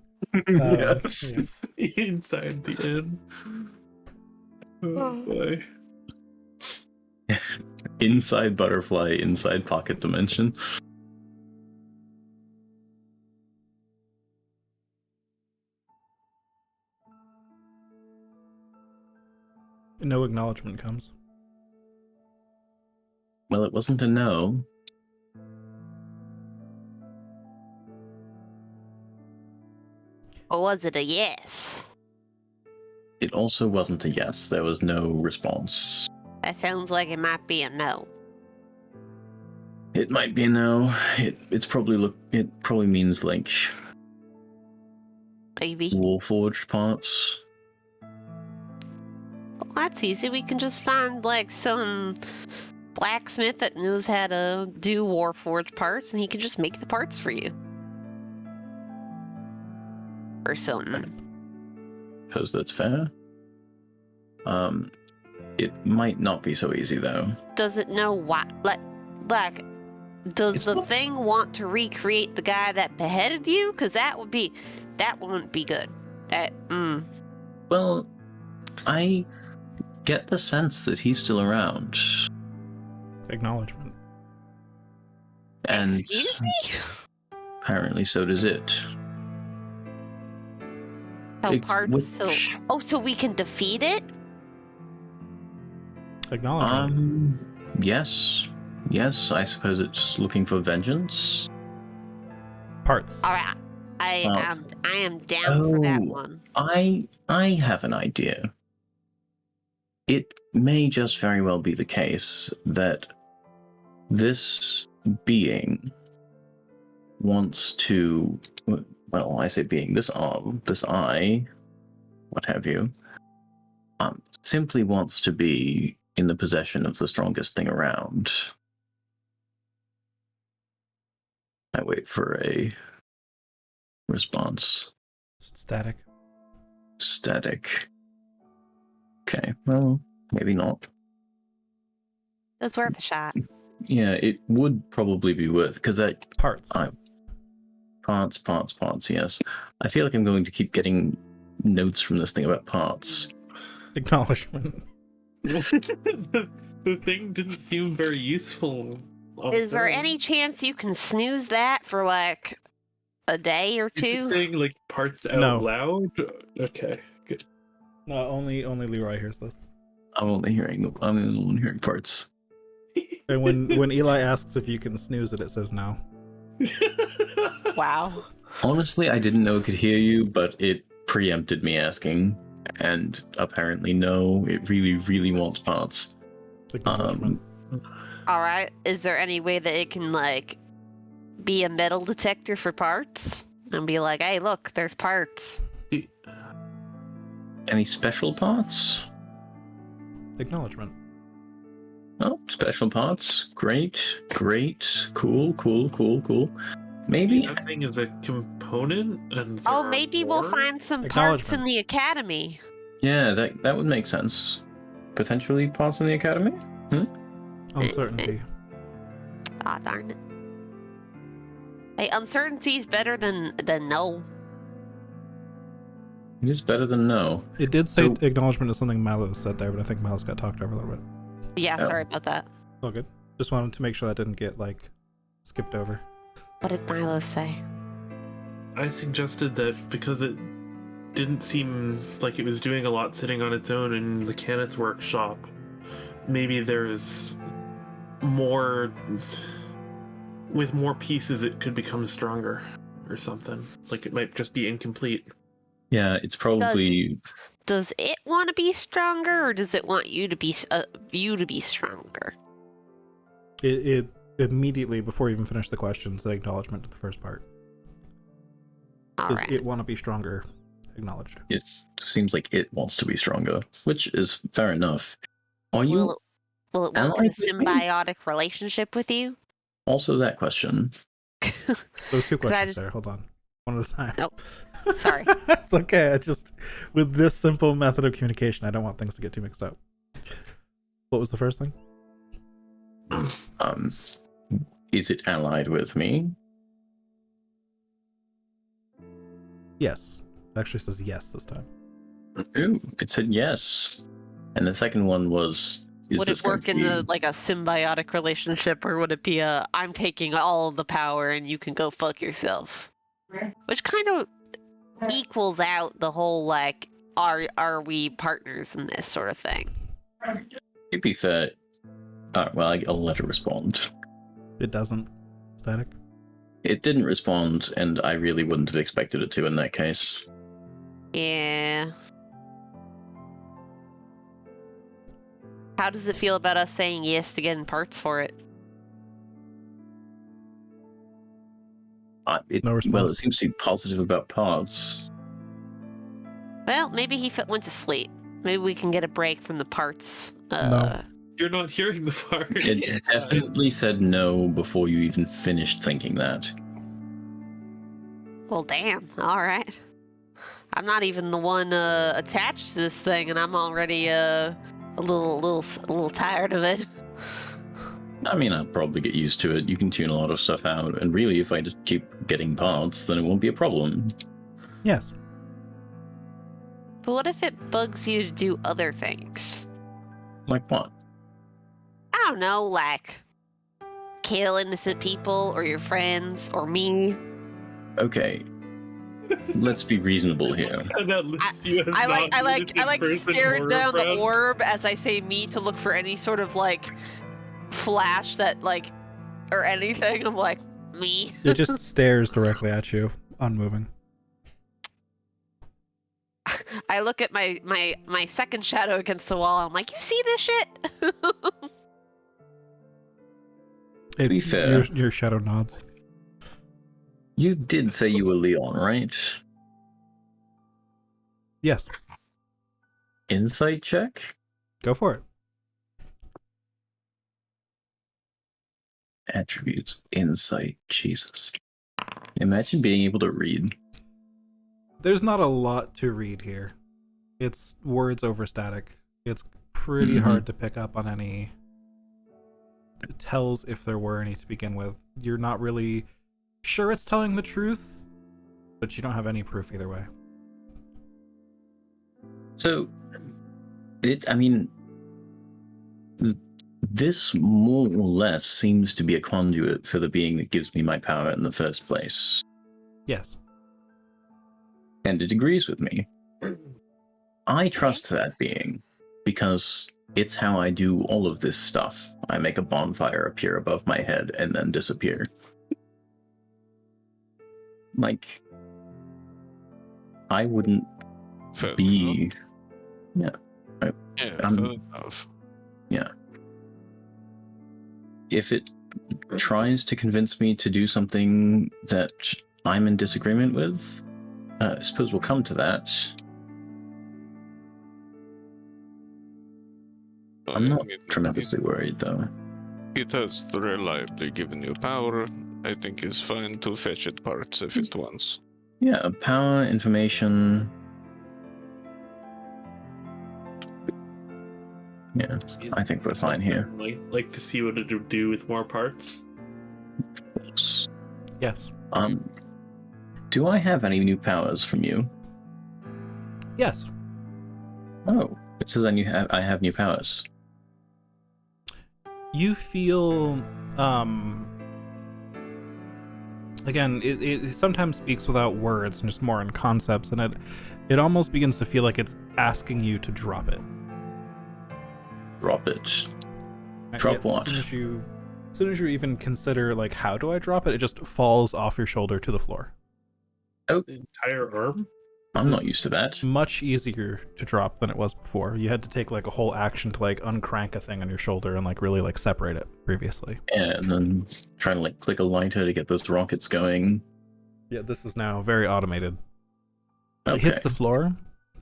Yeah. Yeah. Inside the inn. Oh boy. Inside butterfly, inside pocket dimension. No acknowledgement comes. Well, it wasn't a no. Or was it a yes? It also wasn't a yes. There was no response. That sounds like it might be a no. It might be a no. It probably means like Maybe. Warforged parts. Well, that's easy. We can just find like some blacksmith that knows how to do Warforged parts, and he can just make the parts for you. Or something. Suppose that's fair. It might not be so easy though. Does it know why? Like, does It's the not- thing want to recreate the guy that beheaded you? Because that wouldn't be good. Well, I get the sense that he's still around. Acknowledgement. And Excuse me? apparently so does it. So It's- parts. which- So we can defeat it. Acknowledgement. Yes, I suppose it's looking for vengeance. Parts. All right. I am down for that Oh. one. I have an idea. It may just very well be the case that this being wants to, well, I say being, this arm, this eye, what have you, simply wants to be in the possession of the strongest thing around. I wait for a response. Static. Static. Okay, well, maybe not. It's worth a shot. Yeah, it would probably be worth, because that Parts. parts, yes. I feel like I'm going to keep getting notes from this thing about parts. Acknowledgement. The thing didn't seem very useful. on Is its there own. any chance you can snooze that for like a day or Is it two? saying like parts out No. loud? Okay, good. No, only Leroy hears this. I'm the only one hearing parts. And when Eli asks if you can snooze it, it says no. Wow. Honestly, I didn't know it could hear you, but it preempted me asking. And apparently, no, it really, really wants parts. Acknowledgement. All right. Is there any way that it can like be a metal detector for parts and be like, "Hey, look, there's parts." Any special parts? Acknowledgement. Oh, special parts. Great. Cool. Maybe. That thing is a component, and there Oh, are maybe we'll more? find some parts Acknowledgement. in the academy. Yeah, that would make sense. Potentially parts in the academy? Uncertainty. Ah, darn it. Hey, uncertainty's better than no. It is better than no. It did say So- acknowledgement is something Milo said there, but I think Milo's got talked over a little bit. Yeah, Oh. sorry about that. All good. Just wanted to make sure that didn't get like skipped over. What did Milo say? I suggested that because it didn't seem like it was doing a lot sitting on its own in the Kenneth workshop, maybe there's more. With more pieces, it could become stronger or something. Like it might just be incomplete. Yeah, it's probably. Does it want to be stronger, or does it want you to be stronger? It immediately before you even finished the question said acknowledgement to the first part. All Does right. it want to be stronger? Acknowledged. It seems like it wants to be stronger, which is fair enough. Are you Will it want a allied with me? symbiotic relationship with you? also that question? Those two 'Cause I questions just- there. Hold on. One at a time. Nope. Sorry. It's okay. I just with this simple method of communication, I don't want things to get too mixed up. What was the first thing? Is it allied with me? Yes. It actually says yes this time. Ooh, it said yes. And the second one was, is Would this it work going in to a like a symbiotic relationship, or would it be a I'm taking all of the power and you can go fuck yourself? Which kind of equals out the whole like are we partners in this sort of thing? To be fair, well, I'll let it respond. It doesn't. Static. It didn't respond, and I really wouldn't have expected it to in that case. Yeah. How does it feel about us saying yes to getting parts for it? No response. Well, it seems to be positive about parts. Well, maybe he went to sleep. Maybe we can get a break from the parts. No. You're not hearing the part. It definitely said no before you even finished thinking that. Well, damn. All right. I'm not even the one attached to this thing, and I'm already a little tired of it. I mean, I'll probably get used to it. You can tune a lot of stuff out, and really, if I just keep getting parts, then it won't be a problem. Yes. But what if it bugs you to do other things? Like what? I don't know, like kill innocent people, or your friends, or me. Okay. Let's be reasonable here. That lists you as I not like innocent person, staring down the Horrorbrand. orb as I say me to look for any sort of like flash that like or anything. I'm like me. It just stares directly at you, unmoving. I look at my second shadow against the wall. I'm like, you see this shit? To be fair, Your shadow nods. you did say you were Leon, right? Yes. Insight check? Go for it. Attributes, insight, Jesus. Imagine being able to read. There's not a lot to read here. It's words over static. It's pretty hard to pick up on any tells if there were any to begin with. You're not really sure it's telling the truth, but you don't have any proof either way. So, this more or less seems to be a conduit for the being that gives me my power in the first place. Yes. And it agrees with me. I trust that being, because it's how I do all of this stuff. I make a bonfire appear above my head and then disappear. Like, I wouldn't Fair be... enough. Yeah, I'm- fair enough. If it tries to convince me to do something that I'm in disagreement with, I suppose we'll come to that. I'm not tremendously worried, though. It has reliably given you power. I think it's fine to fetch it parts if it wants. Yeah, power, information. Yeah, I think we're fine here. Like to see what it would do with more parts. Yes. Do I have any new powers from you? Yes. Oh, it says I have new powers. You feel again, it sometimes speaks without words and just more in concepts, and it almost begins to feel like it's asking you to drop it. Drop it. Drop what? As soon as you even consider like how do I drop it, it just falls off your shoulder to the floor. The entire arm? I'm not used to that. Much easier to drop than it was before. You had to take like a whole action to like uncrank a thing on your shoulder and like really like separate it previously. Yeah, and then trying to like click a lighter to get those rockets going. Yeah, this is now very automated. Okay. It hits the floor,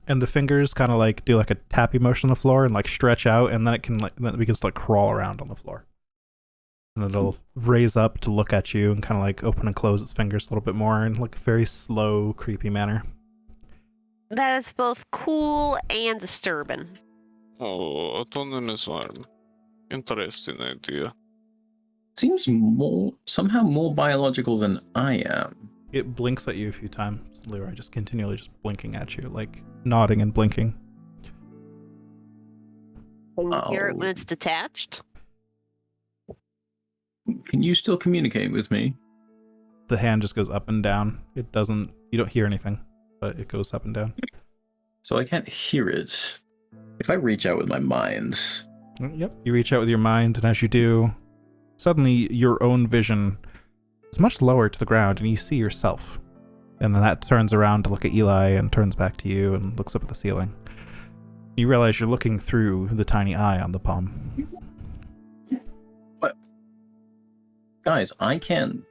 and the fingers kind of like do like a tappy motion on the floor and like stretch out, and then then it begins to like crawl around on the floor. And it'll raise up to look at you and kind of like open and close its fingers a little bit more in like a very slow, creepy manner. That is both cool and disturbing. Oh, autonomous arm. Interesting idea. Seems somehow more biological than I am. It blinks at you a few times, Leroy, just continually just blinking at you, like nodding and blinking. Can you hear it Oh. when it's detached? Can you still communicate with me? The hand just goes up and down. You don't hear anything, but it goes up and down. So I can't hear it. If I reach out with my mind, Yep. You reach out with your mind, and as you do, suddenly your own vision is much lower to the ground, and you see yourself. And then that turns around to look at Eli and turns back to you and looks up at the ceiling. You realize you're looking through the tiny eye on the palm. What? Guys, I can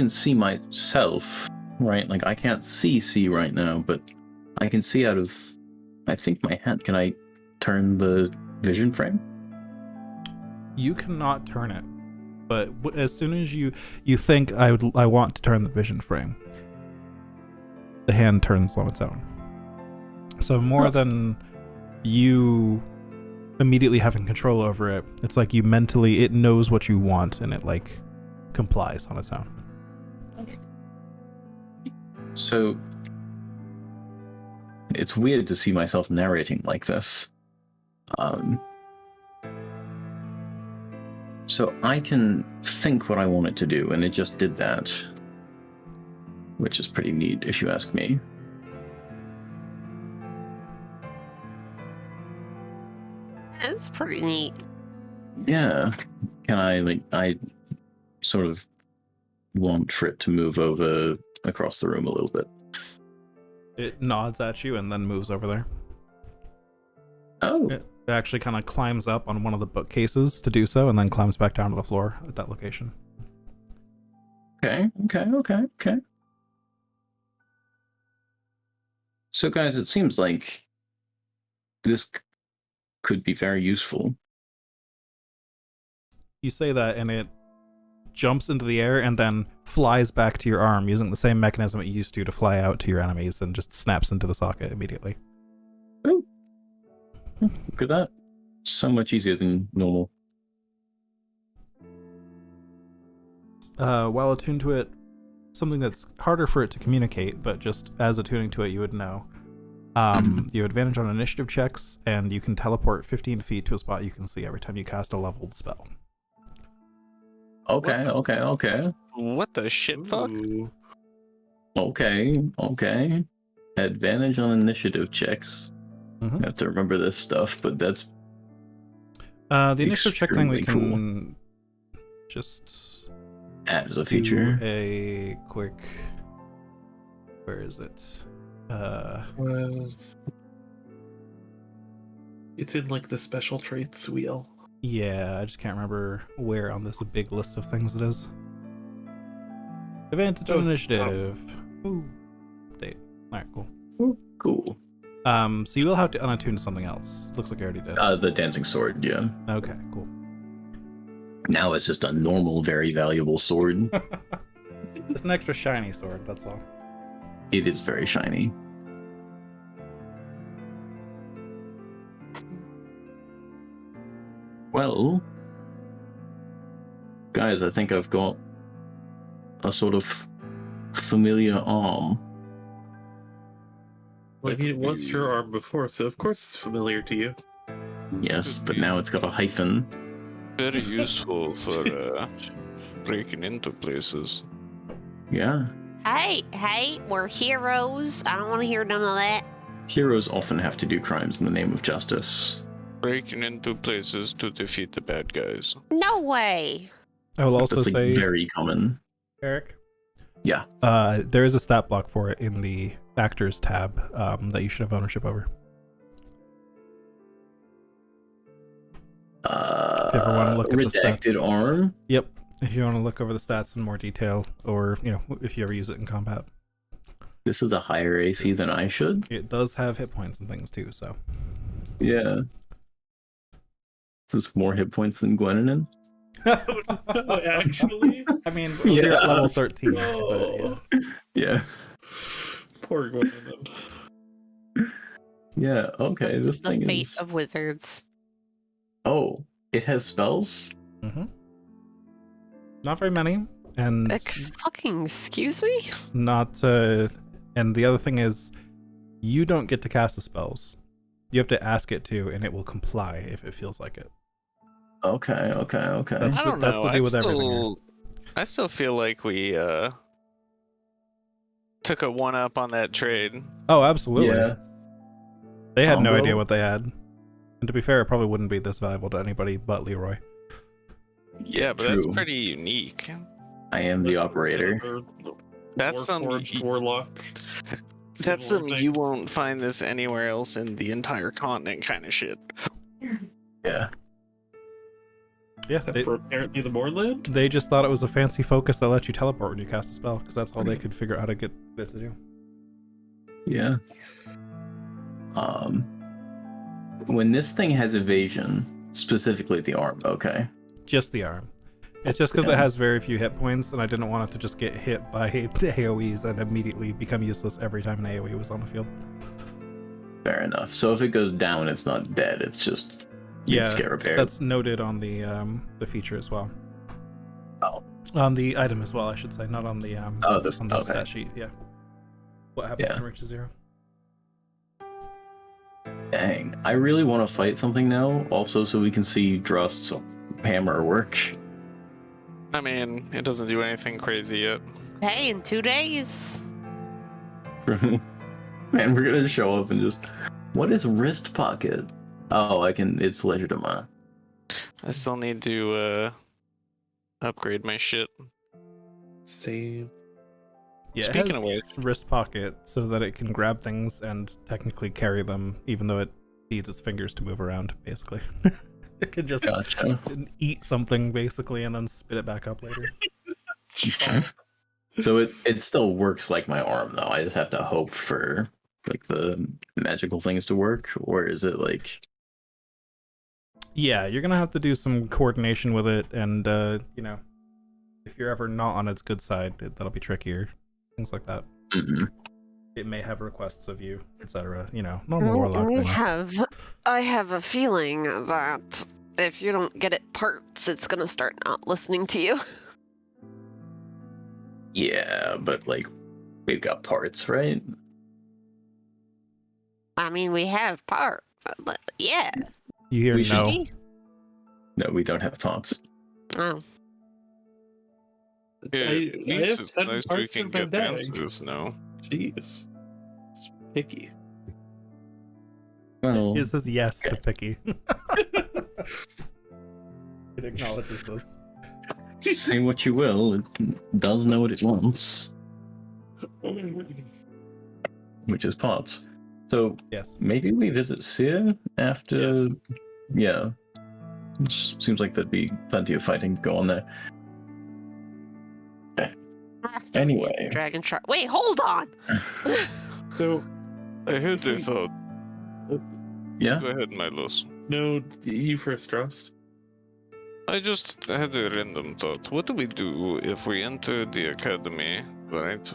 see myself, right? Like, I can't see right now, but I can see out of, I think, my hand. Can I turn the vision frame? You cannot turn it, but as soon as you think I want to turn the vision frame, the hand turns on its own. So more than you immediately having control over it, it's like you mentally, it knows what you want and it like complies on its own. So it's weird to see myself narrating like this. So I can think what I want it to do, and it just did that, which is pretty neat, if you ask me. It's pretty neat. Yeah. Can I sort of want for it to move over across the room a little bit. It nods at you and then moves over there. Oh. It actually kind of climbs up on one of the bookcases to do so, and then climbs back down to the floor at that location. Okay. So, guys, it seems like this could be very useful. You say that, and it jumps into the air and then flies back to your arm using the same mechanism it used to fly out to your enemies, and just snaps into the socket immediately. Oh. Look at that. So much easier than normal. While attuned to it, something that's harder for it to communicate, but just as attuning to it, you would know. You have advantage on initiative checks, and you can teleport 15 feet to a spot you can see every time you cast a leveled spell. Okay. What the shit fuck? Ooh. Okay. Advantage on initiative checks. Mm-hmm. I have to remember this stuff, but that's the initiative check thing we extremely can just add as a do feature. a quick. Where is it? It's in like the special traits wheel. Yeah, I just can't remember where on this big list of things it is. Advantage on it's initiative. Ooh. Update. Alright, cool. Ooh, cool. So you will have to unattune to something else. Looks like I already did. The dancing sword, yeah. Okay, cool. Now it's just a normal, very valuable sword. It's an extra shiny sword, that's all. It is very shiny. Well, guys, I think I've got a sort of familiar arm. Well, I mean, it was your arm before, so of course it's familiar to you. Yes, but now it's got a hyphen. Very useful for breaking into places. Yeah. Hey, we're heroes. I don't want to hear none of that. Heroes often have to do crimes in the name of justice. Breaking into places to defeat the bad guys. No way. I will also That's say, very common. Eric. Yeah. There is a stat block for it in the actors tab that you should have ownership over. If you ever want to look at the redacted stats. arm. Yep. If you want to look over the stats in more detail, or if you ever use it in combat. This is a higher AC than I should. It does have hit points and things too, so. Yeah. This is more hit points than Gwennon. Actually? I mean, Yeah. you're at level 13. Oh. But Yeah. Poor Gwendolyn. Yeah, okay, this The thing fate is... of wizards. Oh, it has spells? Mm-hmm. Not very many, and Fucking excuse me? not. And the other thing is, you don't get to cast the spells. You have to ask it to, and it will comply if it feels like it. Okay. That's I don't that's know. the deal with everything here. I still feel like we took a one up on that trade. Oh, absolutely. Yeah. They had no Combo. idea what they had. And to be fair, it probably wouldn't be this valuable to anybody but Leroy. Yeah, but True. that's pretty unique. I am the operator. That's some Warforged warlock. That's similar some you things. won't find this anywhere else in the entire continent kind of shit. Yeah. Yeah, Except for apparently the Mournland. they just thought it was a fancy focus that lets you teleport when you cast a spell, because that's all they could figure out how to get it to do. Yeah. When this thing has evasion, specifically the arm, okay. Just the arm. It's just because it has very few hit points, and I didn't want it to just get hit by AoEs and immediately become useless every time an AoE was on the field. Fair enough. So if it goes down, it's not dead. It's just you just get repaired. That's noted on the feature as well. Oh. On the item as well, I should say, not on the on the okay. stat sheet. Yeah. What happens when it reaches 0? Dang. I really want to fight something now, also so we can see Drust's hammer work. I mean, it doesn't do anything crazy yet. Hey, in 2 days. Man, we're gonna show up and just... What is wrist pocket? Oh, it's legitimate. I still need to upgrade my shit. Same. Yeah, Speaking it of has which, wrist pocket so that it can grab things and technically carry them, even though it needs its fingers to move around, basically. It can just Gotcha. eat something, basically, and then spit it back up later. So it still works like my arm, though. I just have to hope for like the magical things to work, or is it like... Yeah, you're gonna have to do some coordination with it, and if you're ever not on its good side, that'll be trickier. Things like that. Mm-hmm. It may have requests of you, etc. Normal warlock things. I have a feeling that if you don't get it parts, it's gonna start not listening to you. Yeah, but like we've got parts, right? I mean, we have parts, but yeah. You hear We should- no. No, we don't have parts. Oh. yeah, I at least have it's 10 nice we parts can in my get bag. answers now. Jeez. It's picky. Well, It says yes to okay. picky. It acknowledges this. say what you will, it does know what it wants, which is parts. So Yes. maybe we visit Seer after. Yeah. Which seems like there'd be plenty of fighting to go on there. Anyway. Dragon Shark. Wait, hold on! So, I heard they thought. Yeah? Go ahead, Milos. no, you first, Rust. I just had a random thought. What do we do if we enter the academy, right?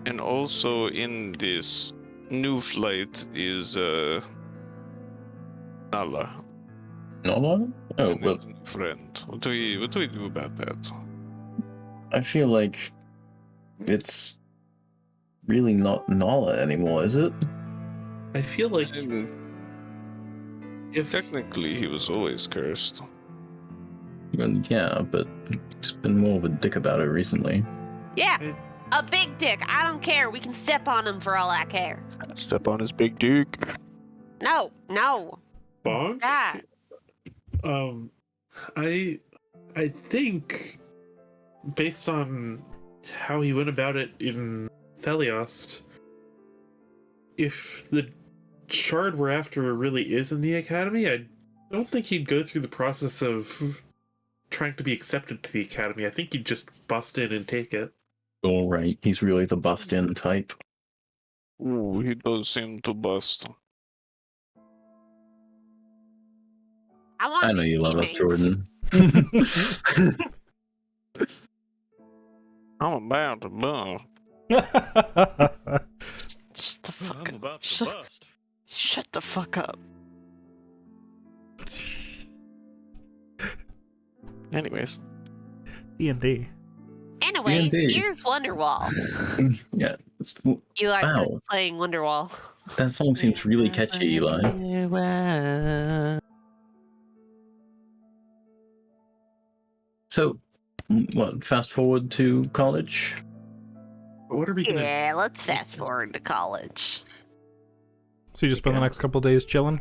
And also in this new flight is Nala, Nala? Oh, and well, his new friend. What do we do about that? I feel like it's really not Nala anymore, is it? I feel like And if technically, he was always cursed. Well, yeah, but he's been more of a dick about it recently. Yeah, a big dick. I don't care. We can step on him for all I care. Step on his big dick. No. Bonk, Ah. I think based on how he went about it in Theliast, if the shard we're after really is in the academy, I don't think he'd go through the process of trying to be accepted to the academy. I think he'd just bust in and take it. All right, he's really the bust-in type. Ooh, he does seem to bust. I know you love us, Jordan. I'm about to bust. Shut the fuck I'm up. about to Shut, bust. shut the fuck up. Anyways, D&D. Anyways, D&D. here's Wonderwall. Yeah, Eli Wow. starts playing Wonderwall. that song seems really catchy, Eli. So, what? Fast forward to college. What are we gonna? Yeah, let's fast forward to college. So you just spend the next couple days chilling?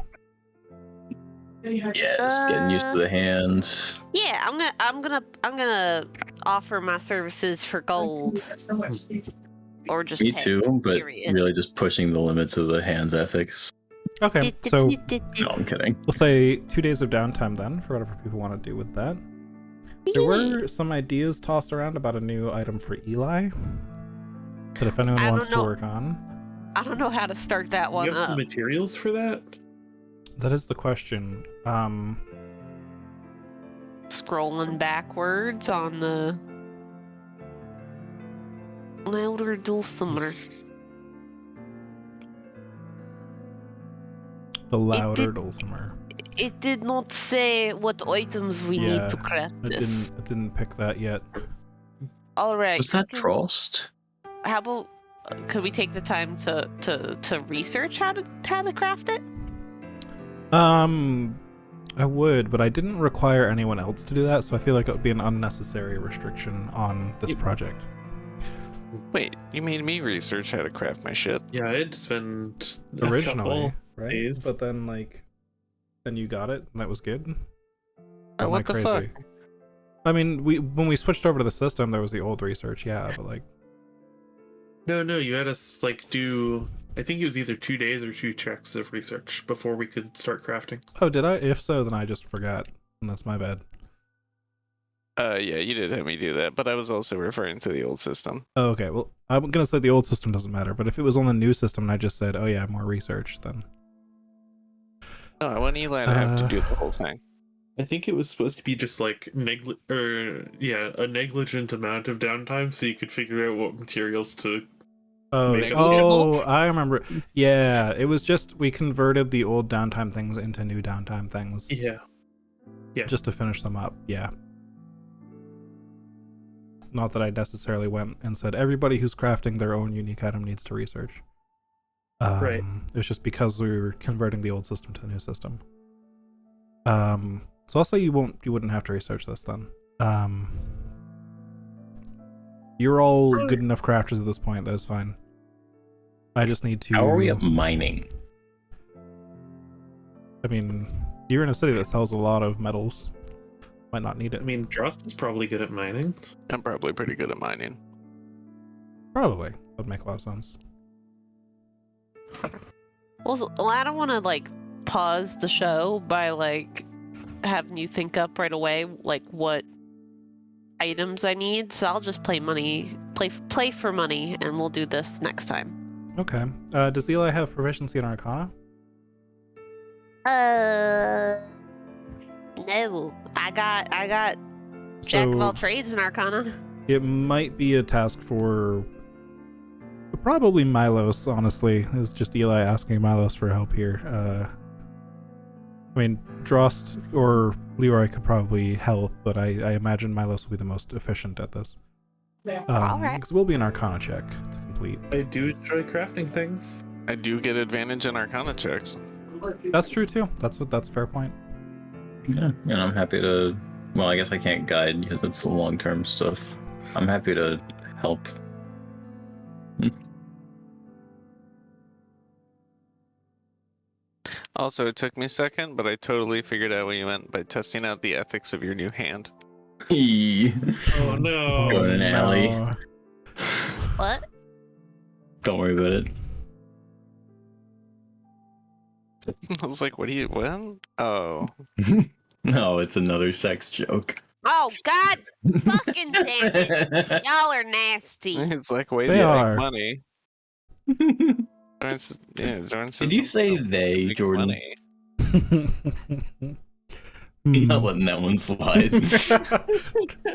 Yeah, just getting used to the hands. Yeah, I'm gonna offer my services for gold. Or just Me pay, too, but period. really just pushing the limits of the hand's ethics. Okay, so No, I'm kidding. we'll say 2 days of downtime then, for whatever people want to do with that. There were some ideas tossed around about a new item for Eli that if anyone I wants don't know. to work on. I don't know how to start that one You have the up. materials for that? That is the question. Scrolling backwards on the louder dulcimer. The louder did- dulcimer. It did not say what items we need to craft It this. didn't pick that yet. All right. Was that Trost? How about could we take the time to research how to craft it? I would, but I didn't require anyone else to do that, so I feel like it would be an unnecessary restriction on this project. Wait, you made me research how to craft my shit? Yeah, I'd spend a Originally, couple right? days. But then then you got it, and that was good. Or am I What the fuck? I mean, when we switched over to the system, there was the old research, yeah, but No, you had us do. I think it was either 2 days or 2 checks of research before we could start crafting. oh, did I? If so, then I just forgot, and that's my bad. Yeah, you did have me do that, but I was also referring to the old system. Oh, okay. Well, I'm gonna say the old system doesn't matter, but if it was on the new system and I just said, "Oh yeah, more research," then No, I want Eli to have to do the whole thing. I think it was supposed to be just a negligent amount of downtime, so you could figure out what materials to. Oh, Make us oh, I remember. Yeah, it was just we converted the old downtime things into new downtime things. Yeah. Just to finish them up. Yeah. Not that I necessarily went and said everybody who's crafting their own unique item needs to research. Right. It was just because we were converting the old system to the new system. So I'll say you wouldn't have to research this then. You're all good enough crafters at this point. That is fine. I just need to. How are we at mining? I mean, you're in a city that sells a lot of metals. Might not need it. I mean, Drost is probably good at mining. I'm probably pretty good at mining. Probably. That would make a lot of sense. Also, I don't want to pause the show by having you think up right away what items I need. So I'll just play for money, and we'll do this next time. Okay. Does Eli have proficiency in Arcana? No. I got Jack of all trades in Arcana. It might be a task for probably Milos, honestly. It's just Eli asking Milos for help here. I mean, Drost or Leroy could probably help, but I imagine Milos will be the most efficient at this. All right. Because it will be an Arcana check to complete. I do enjoy crafting things. I do get advantage in Arcana checks. That's true too. That's a fair point. Yeah, and I'm happy to. Well, I guess I can't guide because it's the long-term stuff. I'm happy to help. Also, it took me a second, but I totally figured out what you meant by testing out the ethics of your new hand. Oh no! Go in an alley. No. What? Don't worry about it. I was like, what? Oh. No, it's another sex joke. Oh God! Fucking damn it! Y'all are nasty. It's like ways They to are. make money. Jordan says Did you say something they, make Jordan? money. He's not letting that one slide.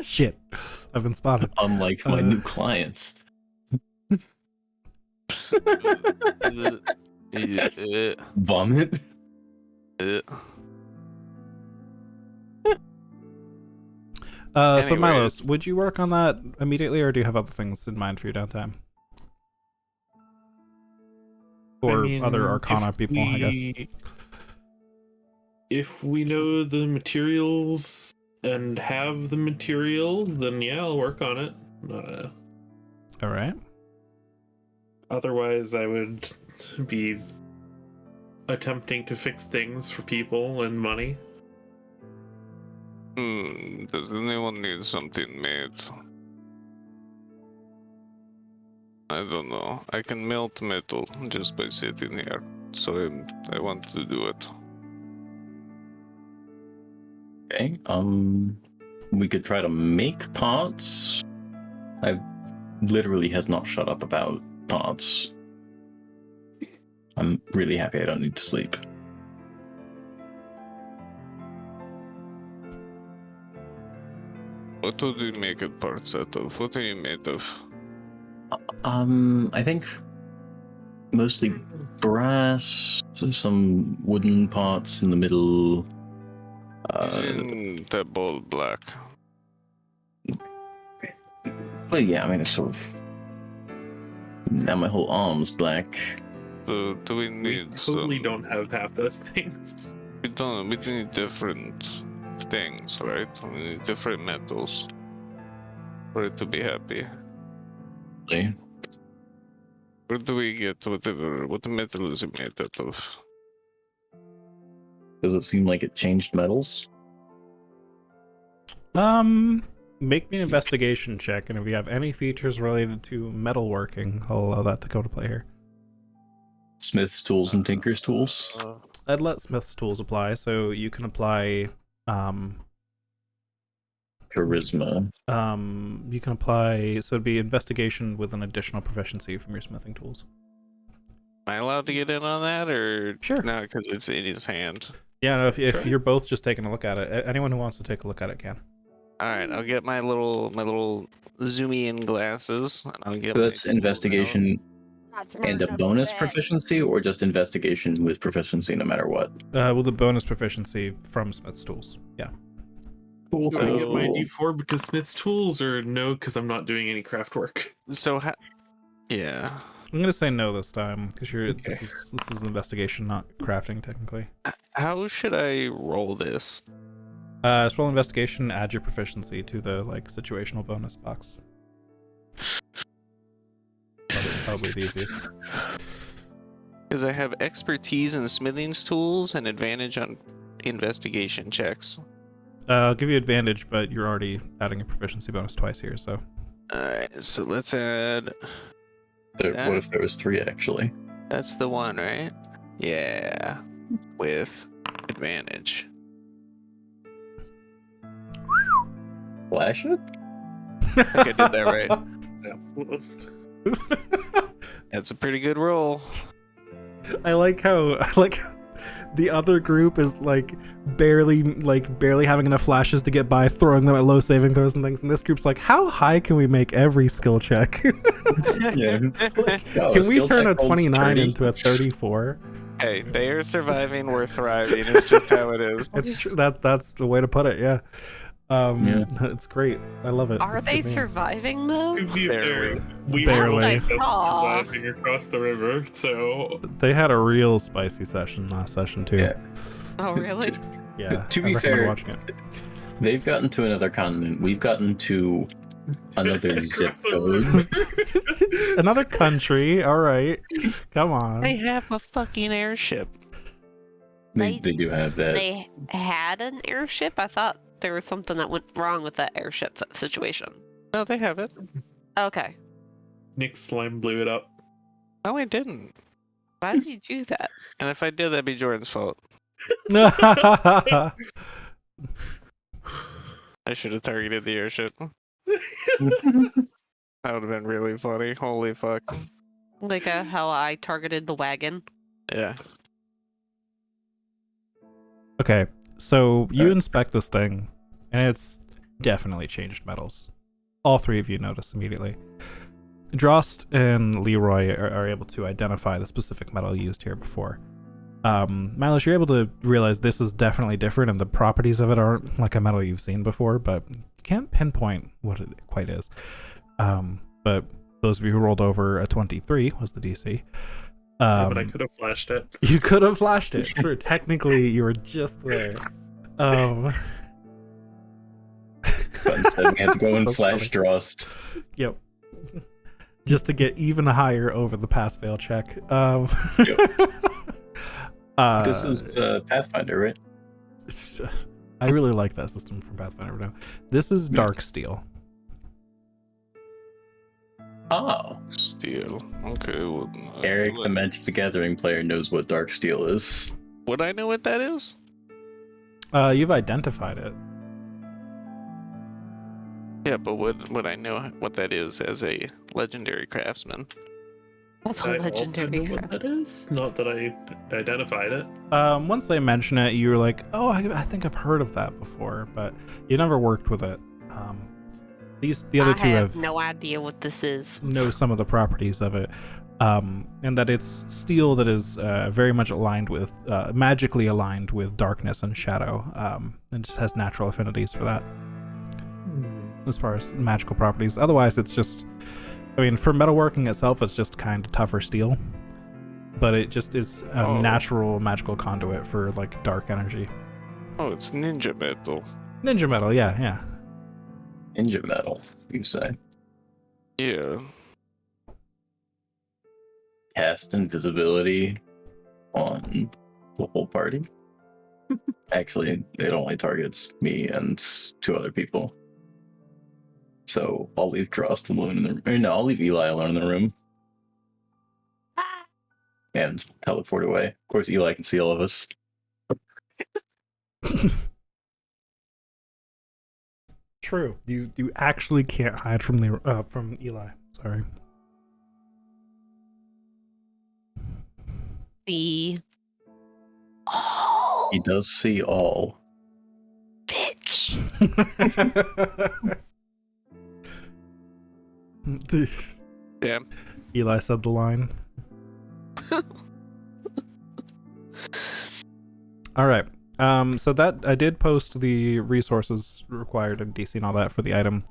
Shit. I've been spotted. Unlike my new clients. Vomit? So Milos, Anyways. would you work on that immediately, or do you have other things in mind for your downtime? Or other Arcana if people, I guess. If we know the materials and have the material, then yeah, I'll work on it. All right. Otherwise, I would be attempting to fix things for people and money. Does anyone need something made? I don't know. I can melt metal just by sitting here, so I want to do it. Okay. We could try to make parts. I literally has not shut up about parts. I'm really happy I don't need to sleep. What would you make it parts out of? What are you made of? I think mostly brass, some wooden parts in the middle. Isn't that ball black? Well, yeah, I mean, it's sort of. Now my whole arm's black. So do we We need totally some... don't have half those things. We don't. We need different things, right? We need different metals for it to be happy. Really. Where do we get whatever? What metal is it made out of? Does it seem like it changed metals? Make me an investigation check, and if you have any features related to metalworking, I'll allow that to go to play here. Smith's tools and tinker's tools. I'd let Smith's tools apply, so you can apply Charisma. you can apply, so it'd be investigation with an additional proficiency from your smithing tools. Am I allowed to get in on that, or Sure. no? Because it's in his hand. Yeah, no, if Sure. you're both just taking a look at it, anyone who wants to take a look at it can. All right, I'll get my little zoomy in glasses, and I'll get. So my that's tools out. investigation Not smart and a enough bonus for that. proficiency, or just investigation with proficiency no matter what? With a bonus proficiency from Smith's tools. Yeah. Cool. Do I get my So- D4 because Smith's tools, or no, because I'm not doing any craft work? So yeah. I'm gonna say no this time because Okay. this is investigation, not crafting technically. How should I roll this? Just roll investigation, add your proficiency to the situational bonus box. Probably the easiest. Because I have expertise in smithing's tools and advantage on investigation checks. I'll give you advantage, but you're already adding a proficiency bonus twice here, so. Alright, so let's add. What if there was 3 actually? That's the one, right? Yeah. With advantage. Flash it? I think I did that right. Yeah. That's a pretty good roll. I like how the other group is barely having enough flashes to get by, throwing them at low saving throws and things, and this group's like, how high can we make every skill check? Yeah. Can we turn a 29 into a 34? Hey, they are surviving, we're thriving. It's just how it is. That's the way to put it. Yeah. Yeah. It's great. I love it. Are It's they good name. surviving though? To be Barely. fair, we Barely. were Nice. Aw. surviving across the river, so They had a real spicy session last session too. Yeah. Oh really? Yeah. To I be recommend fair, watching it. They've gotten to another continent. We've gotten to another zip Across the code. river. Another country. All right. Come on. They have a fucking airship. They do have that. They had an airship? I thought there was something that went wrong with that airship situation. No, they have it. Okay. Nick's slime blew it up. No, I didn't. Why did you do that? And if I did, that'd be Jordan's fault. Yeah, I should have targeted the airship. That would have been really funny. Holy fuck. Like how I targeted the wagon. Yeah. Okay, so you Alright. inspect this thing, and it's definitely changed metals. All three of you notice immediately. Drost and Leroy are able to identify the specific metal used here before. Milos, you're able to realize this is definitely different, and the properties of it aren't like a metal you've seen before, but you can't pinpoint what it quite is. But those of you who rolled over a 23 was the DC. But I could have flashed it. You could have flashed it. Sure, technically you were just there. But instead, we had to go and That's flash Drost. Yep. Just to get even higher over the pass fail check. This is Pathfinder, right? I really like that system from Pathfinder now. This is Dark Steel. Oh, Steel. Okay. Well, Eric, the Magic the Gathering player, knows what dark steel is. Would I know what that is? You've identified it. Yeah, but would I know what that is as a legendary craftsman? That's a I also legendary know what craft. that is. Not that I identified it. Once they mention it, you were like, "Oh, I think I've heard of that before," but you never worked with it. The other I two have no idea what this is. know some of the properties of it, and that it's steel that is very much aligned with, magically aligned with darkness and shadow, and just has natural affinities for that as far as magical properties. Otherwise, it's just, I mean, for metalworking itself, it's just kind of tougher steel, but it just is a natural magical conduit for like dark energy. Oh, it's ninja metal. Ninja metal, yeah. Ninja metal, you say. Yeah. Cast invisibility on the whole party. Actually, it only targets me and 2 other people. So I'll leave Drost alone in the room. No, I'll leave Eli alone in the room Ah, and teleport away. Of course, Eli can see all of us. True. You actually can't hide from Eli. Sorry. the. Oh, He does see all. bitch. Yeah. Eli said the line. All right. So that I did post the resources required in DC and all that for the item.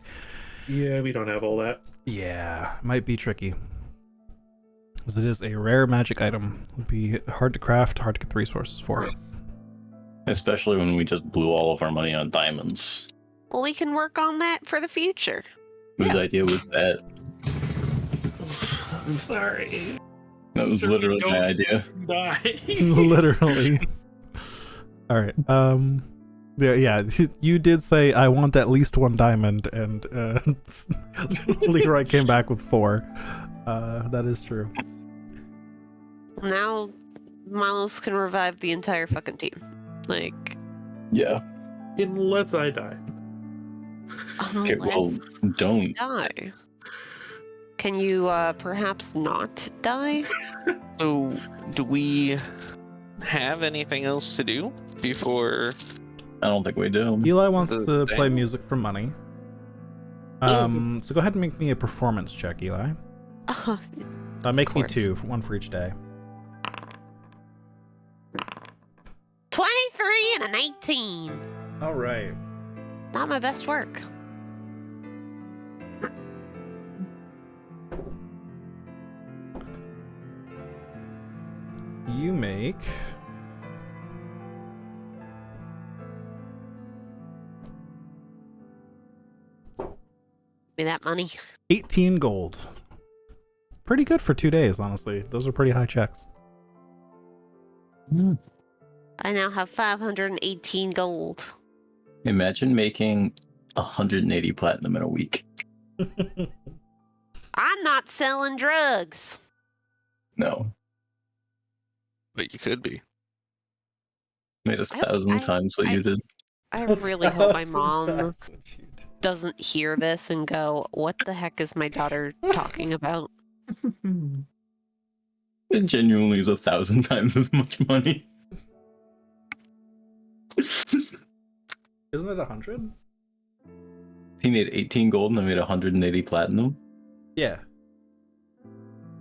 Yeah, we don't have all that. Yeah, might be tricky, as it is a rare magic item. Would be hard to craft, hard to get the resources for it. Especially when we just blew all of our money on diamonds. Well, we can work on that for the future. Whose idea was that? I'm sorry. That was literally my idea. Die. Literally. All right. Yeah. You did say I want at least 1 diamond, and Leroy came back with 4. That is true. Now, Milos can revive the entire fucking team. Like, Yeah. Unless I die. Okay, well, unless don't. die. Can you perhaps not die? So, do we have anything else to do before? I don't think we do. Eli wants The to play thing. music for money. So go ahead and make me a performance check, Eli. Make me course. 2, 1 for each day. 23 and a 19. All right. Not my best work. You make Give me that money. 18 gold. Pretty good for 2 days, honestly. Those are pretty high checks. I now have 518 gold. Imagine making 180 platinum in a week. I'm not selling drugs. No. But you could be. Made 1,000 times what you did. I really hope my mom That's what you did. doesn't hear this and go, what the heck is my daughter talking about? It genuinely is 1,000 times as much money. Isn't it 100? He made 18 gold and I made 180 platinum. Yeah.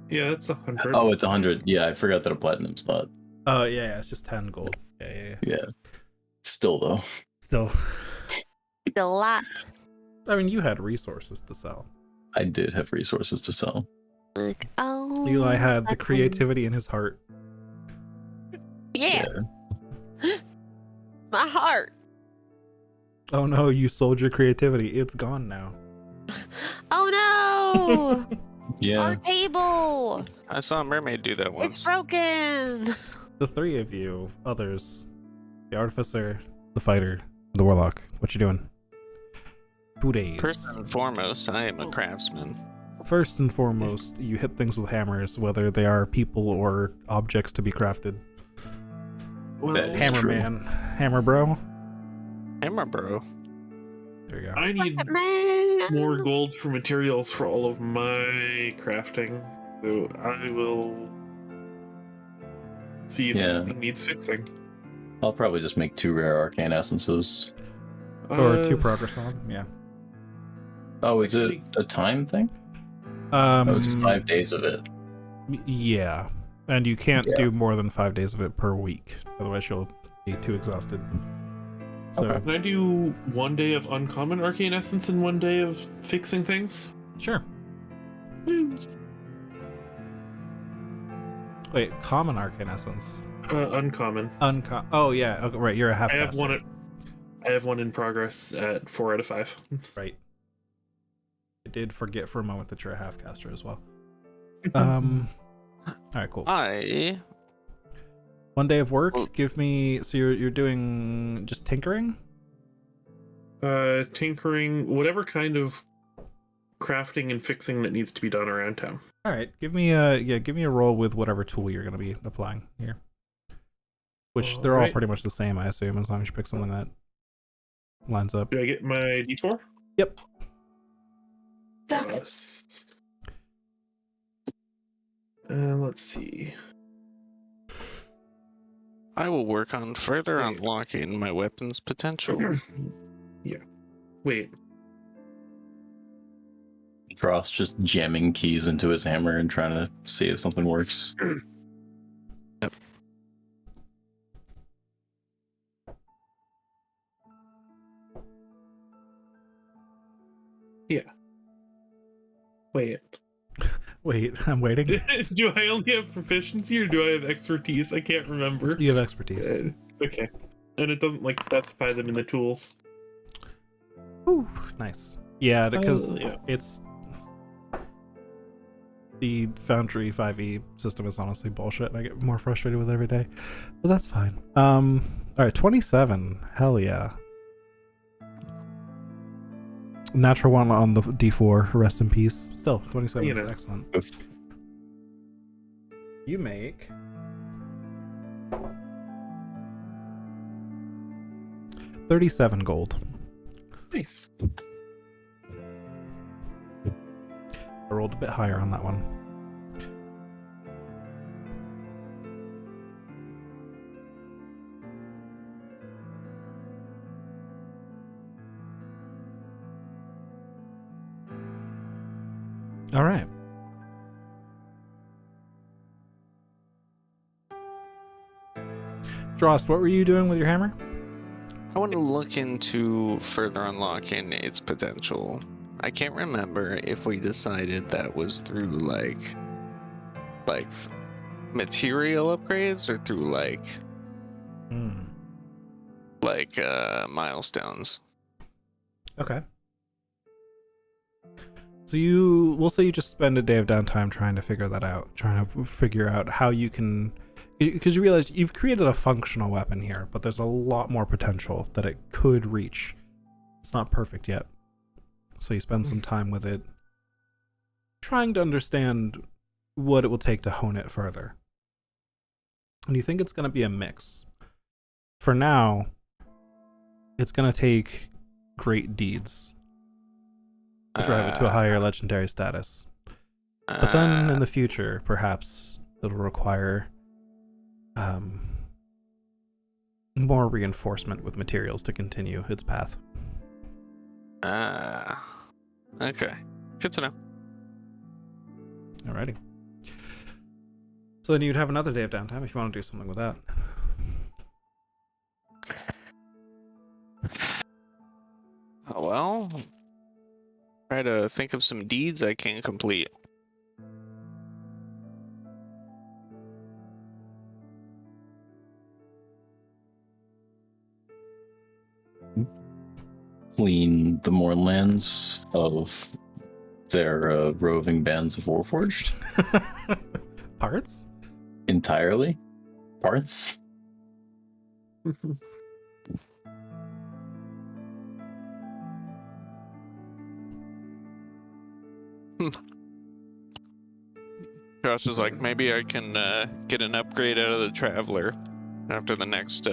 Yeah, it's 100. Oh, it's 100. Yeah, I forgot that a platinum's not. Oh, yeah, it's just 10 gold. Yeah. Yeah. Still, though. Still, A lot. I mean, you had resources to sell. I did have resources to sell. Like, oh. Eli had the that's creativity in his heart. Yeah. My heart. Oh no, you sold your creativity. It's gone now. Oh no! Yeah. Our table! I saw a mermaid do that It's once. broken! The 3 of you, others, the artificer, the fighter, the warlock, what you doing? 2 days. First and foremost, I am a craftsman. first and foremost, you hit things with hammers, whether they are people or objects to be crafted. Well, That is Hammer true. man. Hammer bro. Hammer, bro. There you go. I need Man. more gold for materials for all of my crafting, so I will see if Yeah. anything needs fixing. I'll probably just make 2 rare arcane essences. Or 2 Uh, progress on, yeah. Oh, is Actually- it a time thing? Oh, it's 5 days of it. Yeah. And you can't Yeah. do more than 5 days of it per week. Otherwise you'll be too exhausted. So, Okay. Can I do 1 day of uncommon arcane essence and 1 day of fixing things? sure. Wait, common arcane essence. Uncommon. Oh yeah, okay, right. You're a half. I have caster. one. I have one in progress at 4 out of 5. Right. I did forget for a moment that you're a half caster as well. All right, cool. I 1 day of work. Well- Give me. So you're doing just tinkering. Tinkering, whatever kind of crafting and fixing that needs to be done around town. All right. Give me a roll with whatever tool you're going to be applying here. Which they're all Alright. pretty much the same, I assume, as long as you pick something that lines up. Do I get my D4? Yep. Yes. Let's see. I will work on further unlocking my weapon's potential. Yeah. Wait. Dross just jamming keys into his hammer and trying to see if something works. Wait. Wait, I'm waiting. Do I only have proficiency or do I have expertise? I can't remember. You have expertise. Okay. And it doesn't like specify them in the tools. Ooh, nice. Yeah, because yeah. it's the Foundry 5e system is honestly bullshit, and I get more frustrated with it every day. But that's fine. All right, 27. Hell yeah. Natural one on the D4. Rest in peace. Still, 27 You is know. excellent. Oof. You make 37 gold. Nice. I rolled a bit higher on that one. All right. Drost, what were you doing with your hammer? I want to look into further unlocking its potential. I can't remember if we decided that was through like material upgrades or through like milestones. Okay. So we'll say you just spend a day of downtime trying to figure that out, trying to figure out how you can, because you realize you've created a functional weapon here, but there's a lot more potential that it could reach. It's not perfect yet. So you spend some time with it, trying to understand what it will take to hone it further. And you think it's going to be a mix. For now, it's going to take great deeds to drive it to a higher legendary status. But then in the future, perhaps it'll require more reinforcement with materials to continue its path. Okay. Good to know. Alrighty. So then you'd have another day of downtime if you want to do something with that. Oh, well, try to think of some deeds I can complete. Clean the moorlands of their roving bands of Warforged Parts? entirely. Parts. Josh is like, maybe I can get an upgrade out of the Traveler after the next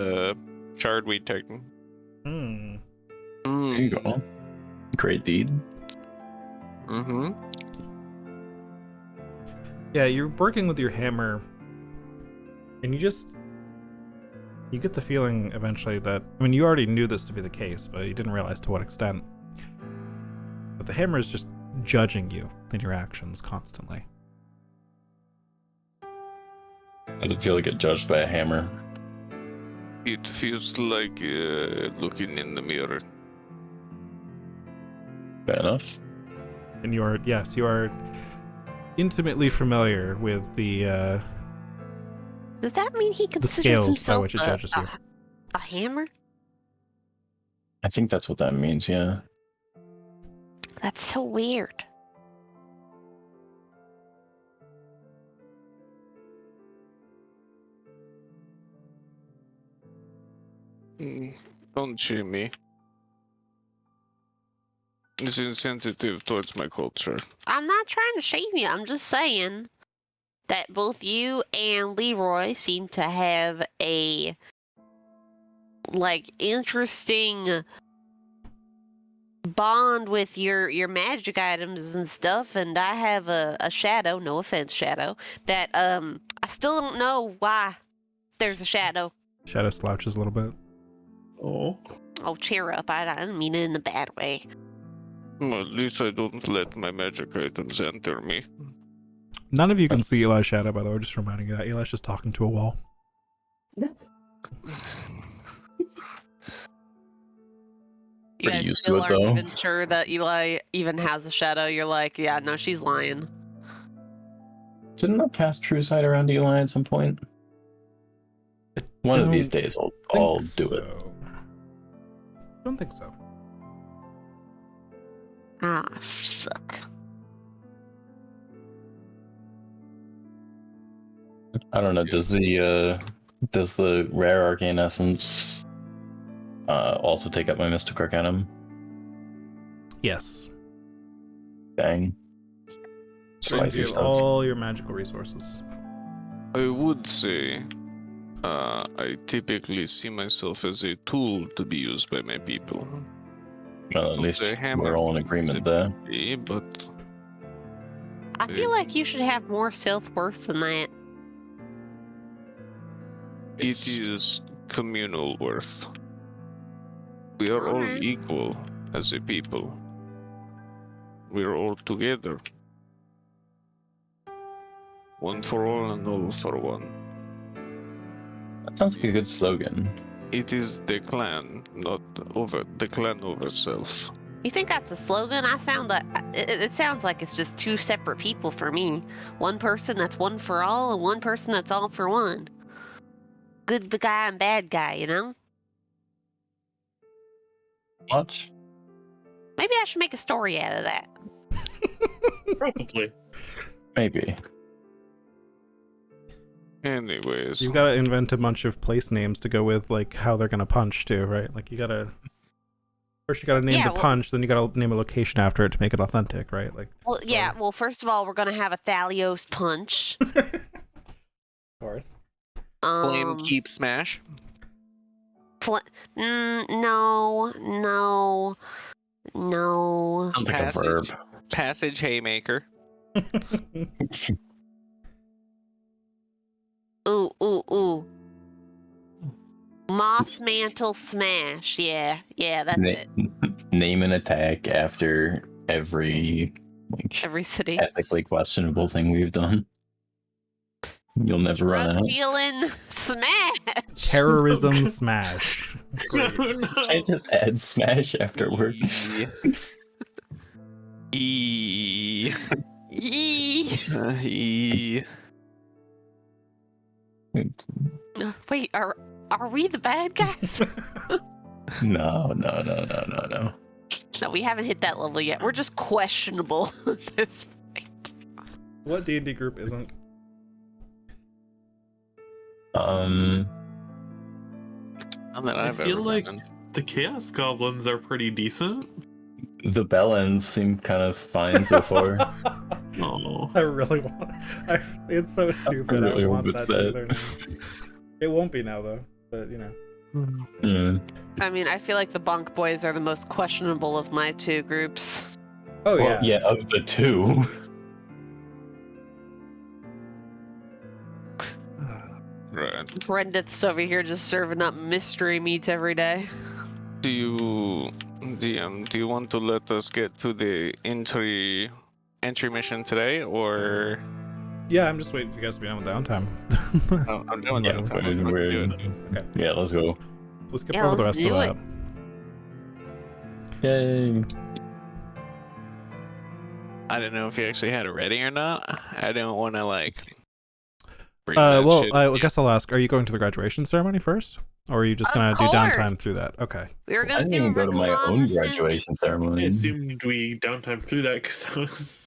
shard we take. Hmm. There you go. Great deed. Mm-hmm. Yeah, you're working with your hammer, and you get the feeling eventually that, I mean, you already knew this to be the case, but you didn't realize to what extent. But the hammer is just judging you in your actions constantly. I did feel like get judged by a hammer. It feels like looking in the mirror. Fair enough. And you are intimately familiar with the Does that mean he considers scales by himself which it judges you. a hammer? I think that's what that means, yeah. That's so weird. Don't shame me. It's insensitive towards my culture. I'm not trying to shame you. I'm just saying that both you and Leroy seem to have a interesting bond with your magic items and stuff, and I have a shadow, no offense, shadow, that I still don't know why there's a shadow. Shadow slouches a little bit. Oh. Oh, cheer up. I didn't mean it in a bad way. Well, at least I don't let my magic items enter me. None of you can see Eli's shadow, by the way. Just reminding you that Eli's just talking to a wall. You Pretty guys used still to it, aren't though. even sure that Eli even has a shadow. You're like, yeah, no, she's lying. Didn't I cast True Sight around Eli at some point? One of these days I'll do it. Don't think so. Ah, fuck. I don't know, does the rare arcane essence also take up my Mystic Arcanum? Yes. Dang. So Spicy you have stuff. all your magical resources. I would say I typically see myself as a tool to be used by my people. Well, at least The hammer we're all in agreement there. But I feel like you should have more self-worth than that. it is communal worth. We are all Alright. equal as a people. We are all together. One for all and all for one. That sounds like a good slogan. It is the clan, not over the clan over self. You think that's a slogan? It sounds like it's just two separate people for me. One person that's one for all, and one person that's all for one. Good guy and bad guy, you know? Much? Maybe I should make a story out of that. Probably. Maybe. Anyways, You've got to invent a bunch of place names to go with, like, how they're going to punch, too, right? Like, first you got to name Yeah, the well- punch, then you got to name a location after it to make it authentic, right? Like, Well, so- yeah, well, first of all, we're gonna have a Thalios punch. Of course. flame keep smash. No. Sounds like a verb. Passage haymaker. Ooh. Moss mantle smash. Yeah, that's it. Name an attack after every Every city. ethically questionable thing we've done. You'll never run Drug out. dealing smash. Terrorism smash. Great. No. I just add smash afterward. E. Yee. E. Wait, are we the bad guys? No. No, we haven't hit that level yet. We're just questionable at this point. What D&D group isn't? None that I I've feel ever like done. the Chaos Goblins are pretty decent. The bellends seem kind of fine so far. Oh. I really want. It's so stupid. I, really want hope that it's to be that. their name. It won't be now though, but you know. Yeah. I mean, I feel like the Bonk Boys are the most questionable of my two groups. Oh Well, yeah. of the two. Right. Brendith's over here just serving up mystery meats every day. Do you, DM, do you want to let us get to the entry mission today, or? Yeah, I'm just waiting for you guys to be done with downtime. Oh, I'm doing That's that. what I We're- Okay. Yeah, let's go. We'll skip Yeah, over the let's rest of do that. Yay. I don't know if you actually had it ready or not. I don't want to like. bring that Well, shit I in. guess I'll ask: are you going to the graduation ceremony first, or are you just Of gonna do downtime course. through that? Okay. We were I gonna didn't do even go to my own reconnaissance. graduation I ceremony. assumed we downtime through that because that was.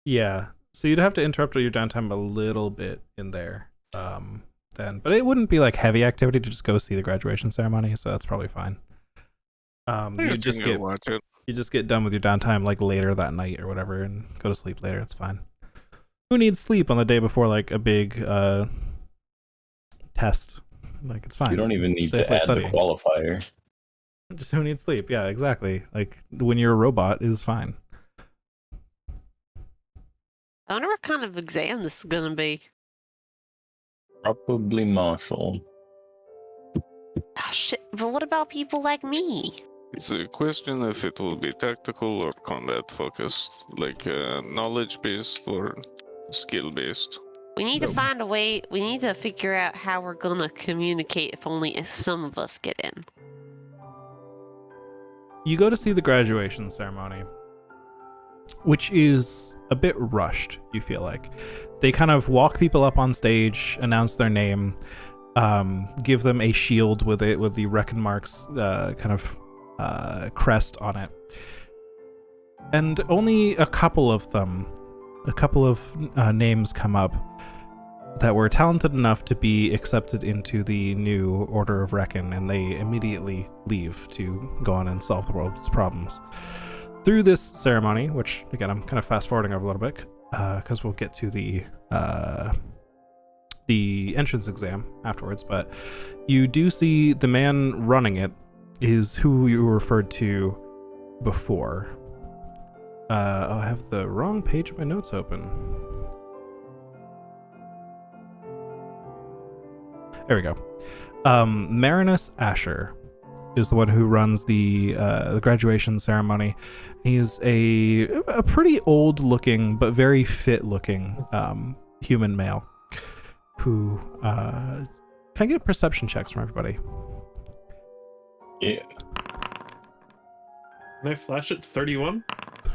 Yeah. So you'd have to interrupt your downtime a little bit in there. Then, but it wouldn't be like heavy activity to just go see the graduation ceremony, so that's probably fine. I You just just can go get watch it. you just get done with your downtime like later that night or whatever, and go to sleep later. It's fine. Who needs sleep on the day before like a big test? Like it's fine. You don't even need Stay to play add studying. the qualifier. Just who needs sleep? Yeah, exactly. Like when you're a robot is fine. I wonder what kind of exam this is gonna be. Probably Marshall. Ah, shit. But what about people like me? It's a question if it will be tactical or combat focused, like knowledge based or skill based. We need to Nope. find a way. We need to figure out how we're gonna communicate if only some of us get in. You go to see the graduation ceremony, which is a bit rushed, you feel like. They kind of walk people up on stage, announce their name, give them a shield with the Reckon Mark's kind of crest on it. And only a couple of names come up that were talented enough to be accepted into the new Order of Reckon, and they immediately leave to go on and solve the world's problems. Through this ceremony, which again I'm kind of fast forwarding over a little bit because we'll get to the entrance exam afterwards, but you do see the man running it is who you referred to before. I have the wrong page of my notes open. There we go. Marinus Asher is the one who runs the graduation ceremony. He's a pretty old-looking but very fit-looking human male who can I get perception checks from everybody? Yeah. Can I flash it to 31?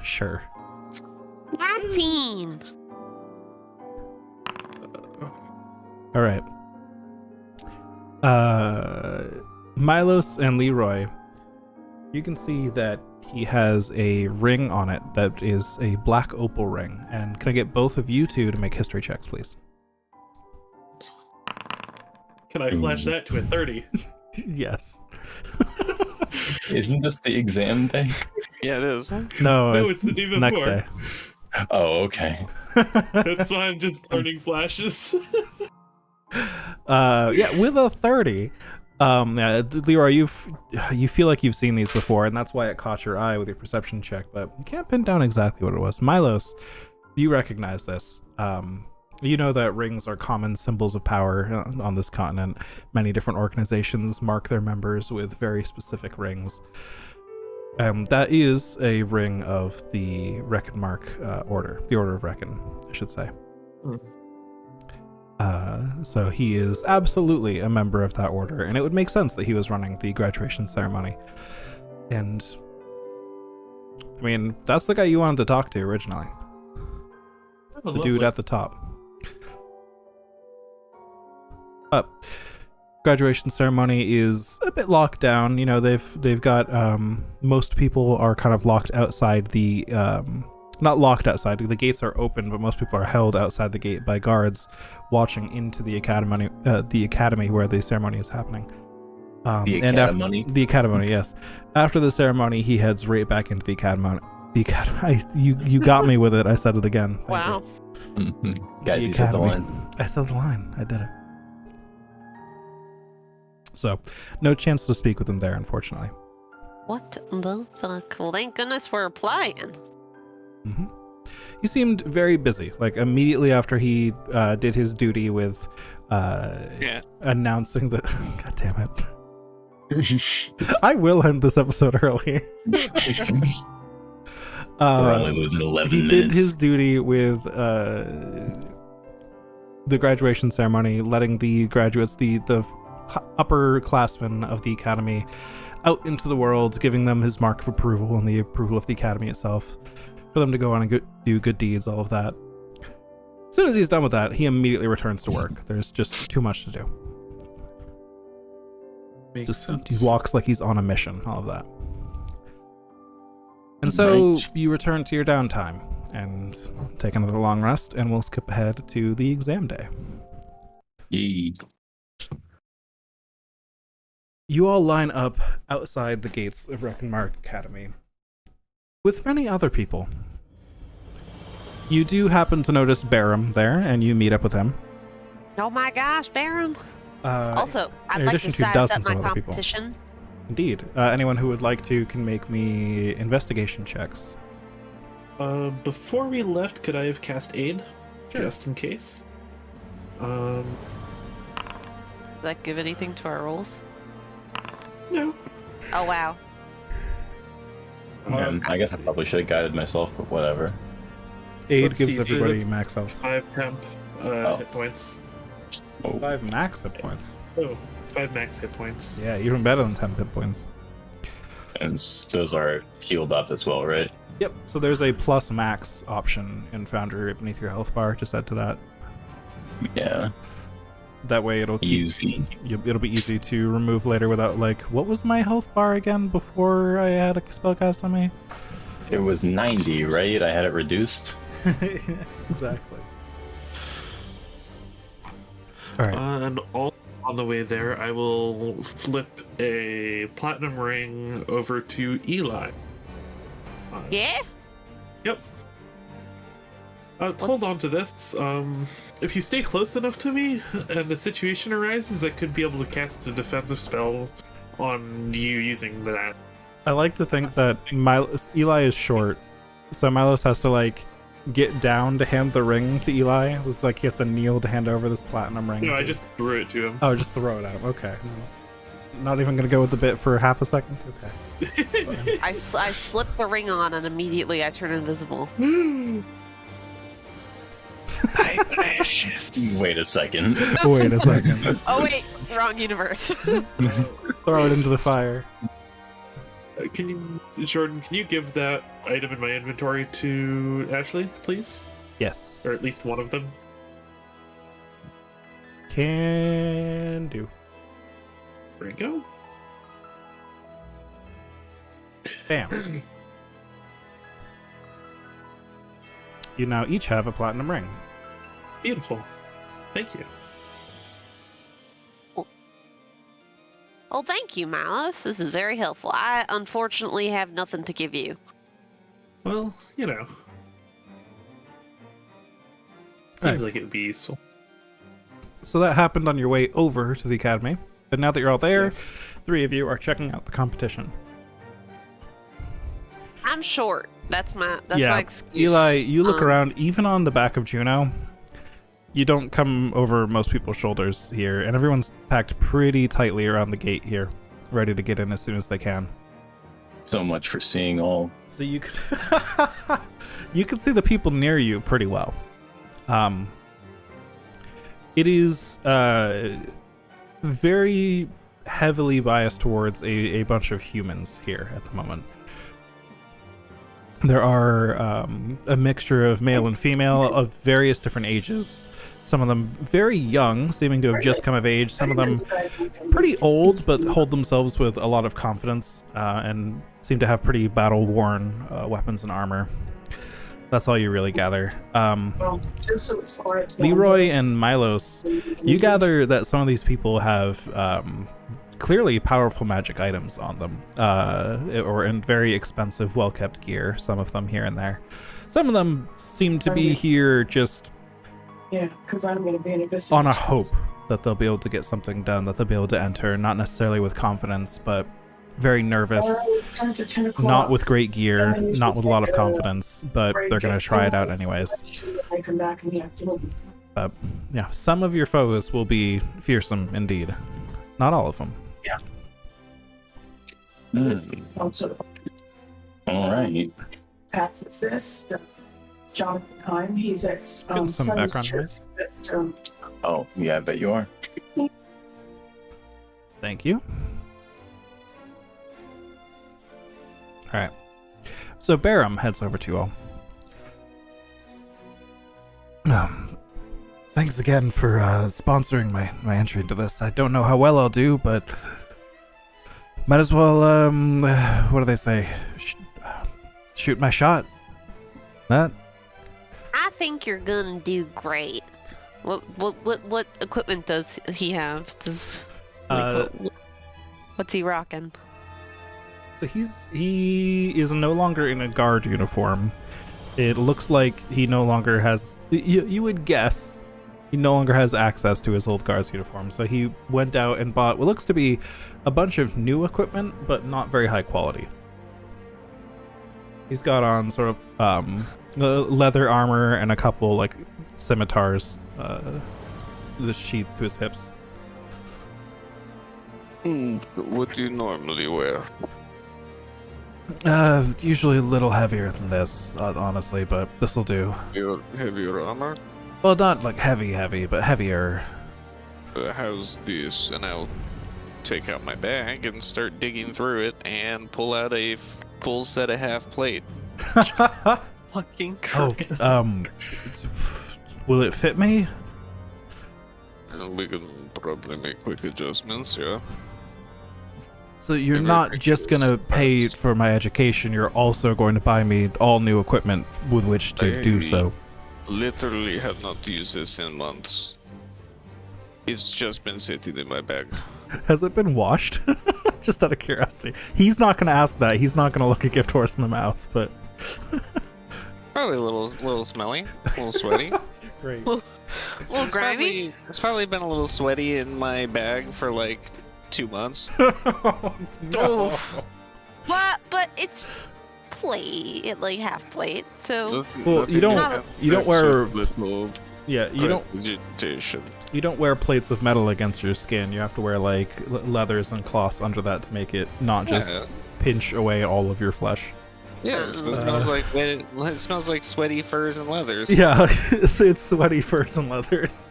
Sure. 19. All right. Milos and Leroy, you can see that he has a ring on it that is a black opal ring. And can I get both of you two to make history checks, please? Can I flash that to a 30? Yes. Isn't this the exam day? Yeah, it is. No, it's the day next before. day. Oh, okay. That's why I'm just burning flashes. Yeah, with a 30. Yeah, Leroy, you feel like you've seen these before, and that's why it caught your eye with your perception check, but you can't pin down exactly what it was. Milos, you recognize this. You know that rings are common symbols of power on this continent. Many different organizations mark their members with very specific rings. That is a ring of the Reckon Mark order, the Order of Reckon, I should say. So he is absolutely a member of that order, and it would make sense that he was running the graduation ceremony. And I mean, that's the guy you wanted to talk to originally. Oh, The dude at the top. Graduation ceremony is a bit locked down. You know, they've got most people are kind of locked outside the not locked outside. The gates are open, but most people are held outside the gate by guards watching into the academy where the ceremony is happening. The and academy? The academy, yes. After the ceremony, he heads right back into the You got me with it. I said it again. Thank Wow. Guys, The you said the Academy. line. I said the line. I did it. So, no chance to speak with him there, unfortunately. What the fuck? Well, thank goodness we're applying. hmm He seemed very busy. Like immediately after he did his duty with Yeah. announcing that. God damn it! I will end this episode early. We're only losing 11 he minutes. did his duty with the graduation ceremony, letting the graduates, the upperclassmen of the academy, out into the world, giving them his mark of approval and the approval of the academy itself, for them to go on and do good deeds, all of that. As soon as he's done with that, he immediately returns to work. There's just too much to do. Makes sense. He walks like he's on a mission, all of that. And so Right. you return to your downtime and take another long rest, and we'll skip ahead to the exam day. Yee. You all line up outside the gates of Reckenmark Academy with many other people. You do happen to notice Barum there, and you meet up with him. Oh my gosh, Baron. Also, I'd in like to addition to size up dozens my of other people. competition. Indeed. Anyone who would like to can make me investigation checks. Before we left, could I have cast aid, Sure. just in case? Does that give anything to our rolls? No. Oh wow. I guess I probably should have guided myself, but whatever. Aid Let's gives see, so everybody it's max health. 5 temp Oh. hit points. Oh, 5 max hit points. Oh, 5 max hit points. Yeah, even better than 10 hit points. and those are healed up as well, right? Yep, so there's a plus max option in Foundry right beneath your health bar. Just add to that. Yeah, That way it'll keep, easy. it'll be easy to remove later without like, what was my health bar again before I had a spell cast on me? It was 90, right? I had it reduced. Exactly. All right. And all on the way there, I will flip a platinum ring over to Eli. Yeah? Yep. Hold on to this. If you stay close enough to me and the situation arises, I could be able to cast a defensive spell on you using that. I like to think that Eli is short, so Milos has to like get down to hand the ring to Eli. So it's like he has to kneel to hand over this platinum ring. No, I just threw it to him. Oh, just throw it at him. Okay. Not even gonna go with the bit for half a second. Okay. I slip the ring on and immediately I turn invisible. Wait a second. Wait a second. Oh wait, wrong universe. Throw it into the fire. Jordan, can you give that item in my inventory to Ashley, please? Yes. Or at least one of them? Can do. There you go. Bam. You now each have a platinum ring. Beautiful. Thank you. Oh, thank you, Milos. This is very helpful. I unfortunately have nothing to give you. Well, you know. Seems Right. like it would be useful. So that happened on your way over to the academy. But now that you're all there, Yes. 3 of you are checking out the competition. I'm short. That's my excuse. Eli, you look Um, around, even on the back of Juno, you don't come over most people's shoulders here, and everyone's packed pretty tightly around the gate here, ready to get in as soon as they can. So much for seeing all. So you can you can see the people near you pretty well. It is very heavily biased towards a bunch of humans here at the moment. There are a mixture of male and female of various different ages. Some of them very young, seeming to have just come of age. Some of them pretty old, but hold themselves with a lot of confidence and seem to have pretty battle-worn weapons and armor. That's all you really gather. Leroy and Milos, you gather that some of these people have clearly powerful magic items on them, or in very expensive, well-kept gear. Some of them here and there. Some of them seem to be here just because I'm going to be in a vicinity. on a hope that they'll be able to get something done, that they'll be able to enter, not necessarily with confidence, but very nervous, not with great gear, not with a lot of confidence, but they're going to try it out anyways. But yeah, some of your foes will be fearsome indeed. Not all of them. Yeah. All right. Passes this. Jonathan Heim, he's ex. Getting some background noise. Oh, yeah, I bet you are. Thank you. All right. So Barum heads over to you all. Thanks again for sponsoring my entry into this. I don't know how well I'll do, but might as well, what do they say? Shoot my shot. That? I think you're gonna do great. What equipment does he have? What's he rocking? So he is no longer in a guard uniform. It looks like he no longer has. You would guess he no longer has access to his old guard's uniform. So he went out and bought what looks to be a bunch of new equipment, but not very high quality. He's got on sort of leather armor and a couple like scimitars, the sheath to his hips. What do you normally wear? Usually a little heavier than this, honestly, but this will do. Your heavier armor? Well, not like heavy, but heavier. How's this? And I'll take out my bag and start digging through it and pull out a full set of half plate. Fucking Oh, Christ. Will it fit me? And we can probably make quick adjustments, yeah. So you're Very not just ridiculous gonna pay price. for my education, you're also going to buy me all new equipment with which to do so. Literally have not used this in months. It's just been sitting in my bag. Has it been washed? Just out of curiosity. He's not gonna ask that. He's not gonna look a gift horse in the mouth, but Probably a little smelly, a little sweaty. great. It's grimy? It's probably been a little sweaty in my bag for like 2 months. No. What? But it's plate, like half plate. So Well, you don't wear- Yeah, you don't vegetation. You don't wear plates of metal against your skin. You have to wear like leathers and cloths under that to make it not just Yeah, pinch away all of your flesh. yeah. It smells like it smells like sweaty furs and leathers. Yeah, it's sweaty furs and leathers.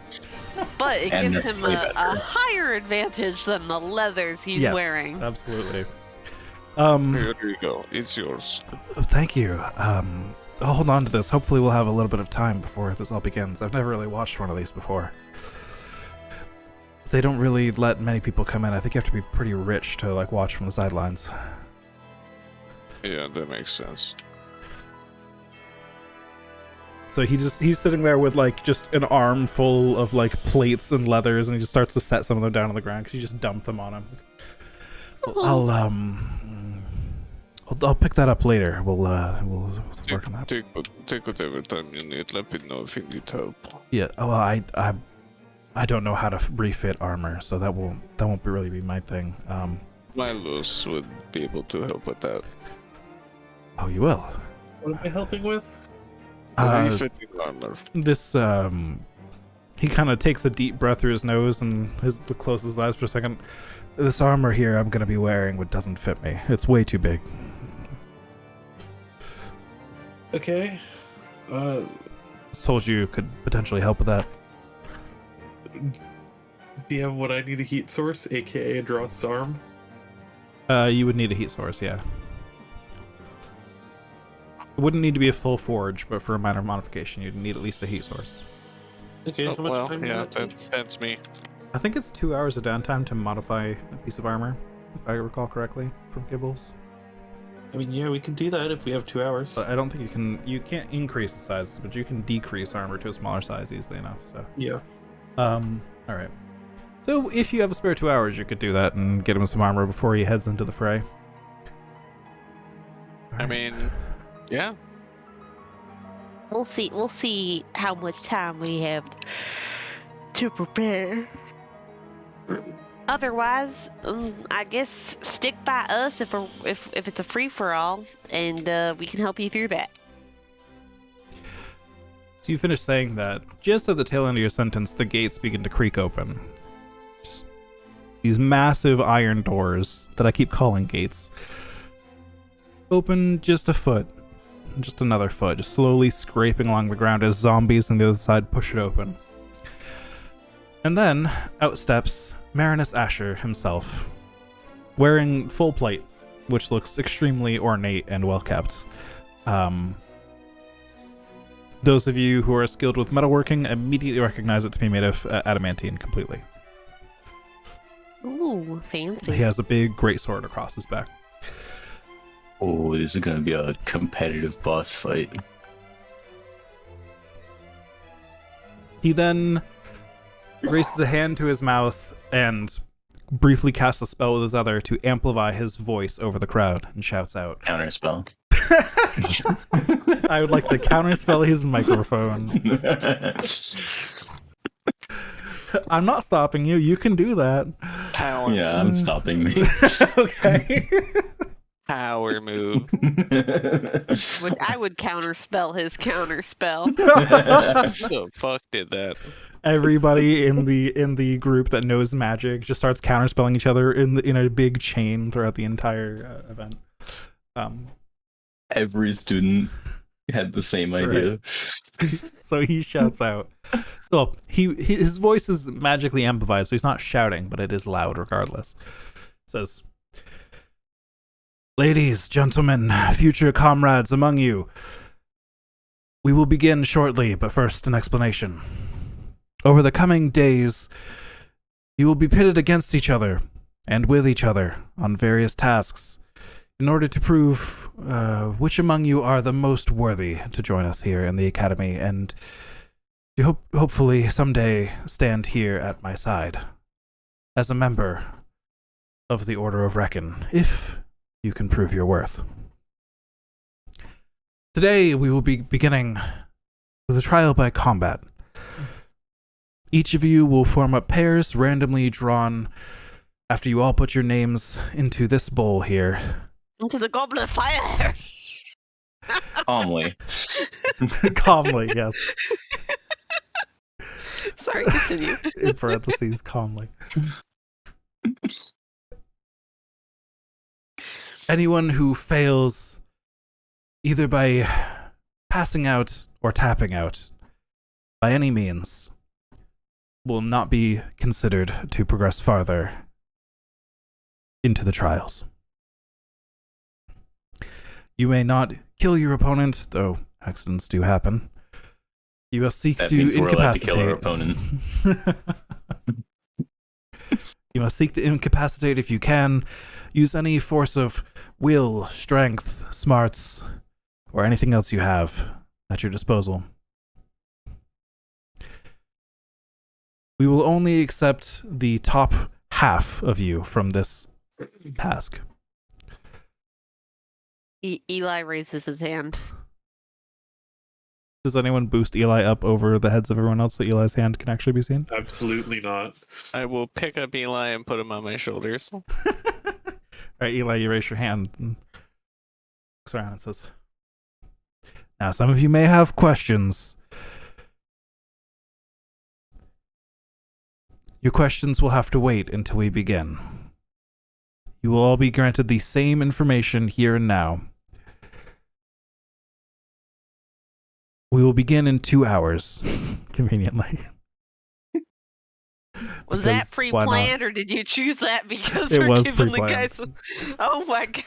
but it And gives that's him way a better. higher advantage than the leathers he's Yes, wearing. absolutely. Here you go. It's yours. Thank you. I'll hold on to this. Hopefully we'll have a little bit of time before this all begins. I've never really watched one of these before. They don't really let many people come in. I think you have to be pretty rich to like watch from the sidelines. Yeah, that makes sense. So he's sitting there with like just an arm full of like plates and leathers, and he just starts to set some of them down on the ground because you just dump them on him. I'll pick that up later. We'll work on that. Take whatever time you need. Let me know if you need help. Yeah. Well, I don't know how to refit armor, so that won't really be my thing. Milos would be able to help with that. Oh, you will. What am I helping with? Refitting armor. This he kind of takes a deep breath through his nose and closes his eyes for a second. This armor here I'm gonna be wearing doesn't fit me. It's way too big. Okay. I told you could potentially help with that. Do you have what I need a heat source, aka a Dross arm? You would need a heat source, yeah. It wouldn't need to be a full forge, but for a minor modification, you'd need at least a heat source. Okay, how much time does that take? That's me. I think it's 2 hours of downtime to modify a piece of armor, if I recall correctly from Gibbles. I mean, yeah, we can do that if we have 2 hours. But I don't think you can't increase the sizes, but you can decrease armor to a smaller size easily enough. So Yeah. all right. So if you have a spare 2 hours, you could do that and get him some armor before he heads into the fray. I mean, yeah. We'll see. We'll see how much time we have to prepare. Otherwise, I guess stick by us if it's a free for all, and we can help you through that. So you finish saying that. Just at the tail end of your sentence, the gates begin to creak open. Just these massive iron doors that I keep calling gates open just a foot, just another foot, just slowly scraping along the ground as zombies on the other side push it open. And then out steps Marinus Asher himself, wearing full plate, which looks extremely ornate and well kept. Those of you who are skilled with metalworking immediately recognize it to be made of adamantine completely. Ooh, fancy. He has a big great sword across his back. Oh, this is going to be a competitive boss fight. He then raises a hand to his mouth and briefly casts a spell with his other to amplify his voice over the crowd and shouts out. Counterspell. I would like to counterspell his microphone. I'm not stopping you. You can do that. Power. Yeah, I'm stopping me. Okay. Power move. I would counterspell his counterspell. Who the fuck did that? Everybody in the group that knows magic just starts counterspelling each other in a big chain throughout the entire event. Every student had the same idea. Right. So he shouts out. Well, his voice is magically amplified, so he's not shouting, but it is loud regardless. Says, "Ladies, gentlemen, future comrades among you, we will begin shortly, but first an explanation. Over the coming days, you will be pitted against each other and with each other on various tasks in order to prove which among you are the most worthy to join us here in the academy and to hopefully someday stand here at my side as a member of the Order of Reckon, if you can prove your worth. Today we will be beginning with a trial by combat. Each of you will form up pairs randomly drawn after you all put your names into this bowl here. Into the goblet of fire! Calmly. Calmly, yes. Sorry, continue. In parentheses, calmly. Anyone who fails either by passing out or tapping out by any means will not be considered to progress farther into the trials. You may not kill your opponent, though accidents do happen. You will seek That to means we're allowed to incapacitate. kill our opponent. You must seek to incapacitate if you can. Use any force of will, strength, smarts, or anything else you have at your disposal. We will only accept the top half of you from this task. Eli raises his hand. Does anyone boost Eli up over the heads of everyone else so Eli's hand can actually be seen? Absolutely not. I will pick up Eli and put him on my shoulders. Alright, Eli, you raise your hand and looks around and says, "Now, some of you may have questions. Your questions will have to wait until we begin. You will all be granted the same information here and now. We will begin in 2 hours, conveniently." Was Because that why not? pre-planned, or did you choose that because It we're was giving the pre-planned. guys? Oh my god!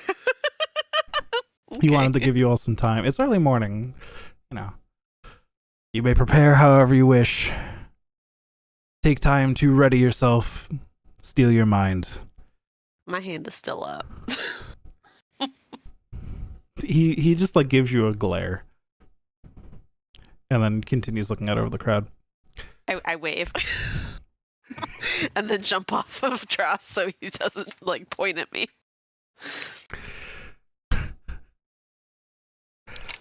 He wanted to give you all some time. It's early morning, you know. You may prepare however you wish. Take time to ready yourself. Steel your mind. My hand is still up. He just like gives you a glare, and then continues looking out over the crowd. I wave. and then jump off of Dross so he doesn't like point at me.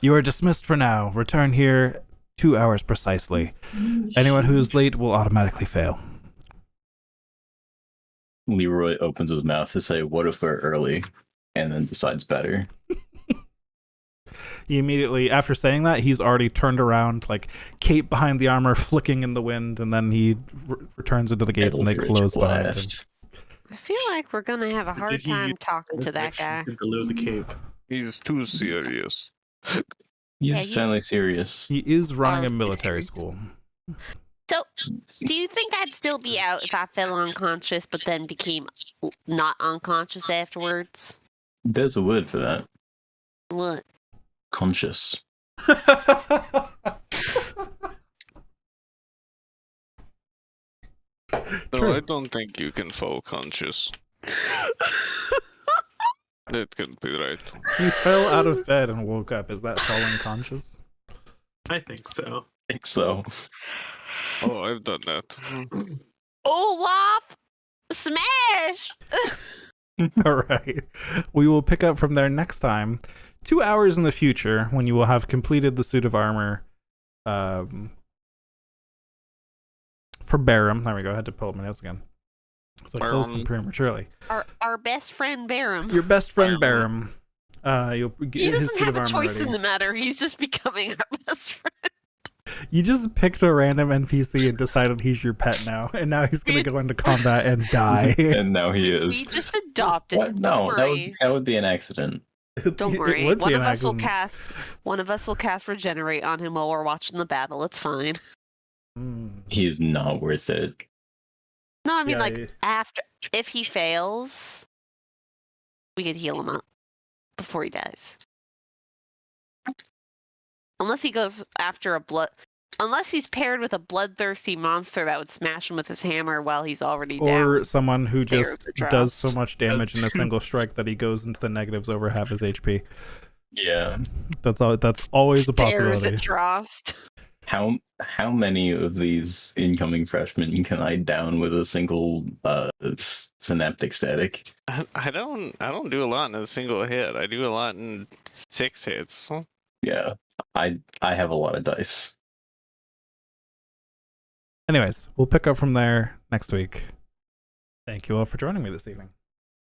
You are dismissed for now. Return here 2 hours precisely. Anyone who is late will automatically fail. Leroy opens his mouth to say, "What if we're early?" and then decides better. He immediately, after saying that, he's already turned around, like cape behind the armor, flicking in the wind, and then he returns into the gates and they Eldritch close behind him. Blast. I feel like we're gonna have a hard Did he time use talking to that action guy. to below the cape. He's too serious. He's Yeah, he's- generally serious. He is running a Oh, military serious. school. So, do you think I'd still be out if I fell unconscious, but then became not unconscious afterwards? There's a word for that. What? Conscious. No, True. I don't think you can fall conscious. That can't be right. He fell out of bed and woke up. Is that falling conscious? I think so. I think so. Oh, I've done that. Olaf! Smash! All right. We will pick up from there next time, 2 hours in the future, when you will have completed the suit of armor for Barum. There we go. I had to pull up my notes again. So I closed them Barum. prematurely. Our best friend Barum. Your best friend Barum. You'll He get his doesn't suit have of a armor choice ready. in the matter. He's just becoming our best friend. You just picked a random NPC and decided he's your pet now, and now he's gonna go into combat and die. And now he is. We just adopted. What? Don't No, worry. that would be an accident. Don't It worry. would be One an of us will accident. cast. One of us will cast regenerate on him while we're watching the battle. It's fine. He is not worth it. No, I mean Yeah, like after if he fails, we could heal him up before he dies. Unless he goes after a blood. Unless he's paired with a bloodthirsty monster that would smash him with his hammer while he's already down. Or someone who Stare just at the does Drost. so much damage in a That's true. single strike that he goes into the negatives over half his HP. Yeah. That's all. That's always a Stares at possibility. Drost. How many of these incoming freshmen can I down with a single synaptic static? I don't do a lot in a single hit. I do a lot in 6 hits. Yeah. I have a lot of dice. Anyways, we'll pick up from there next week. Thank you all for joining me this evening.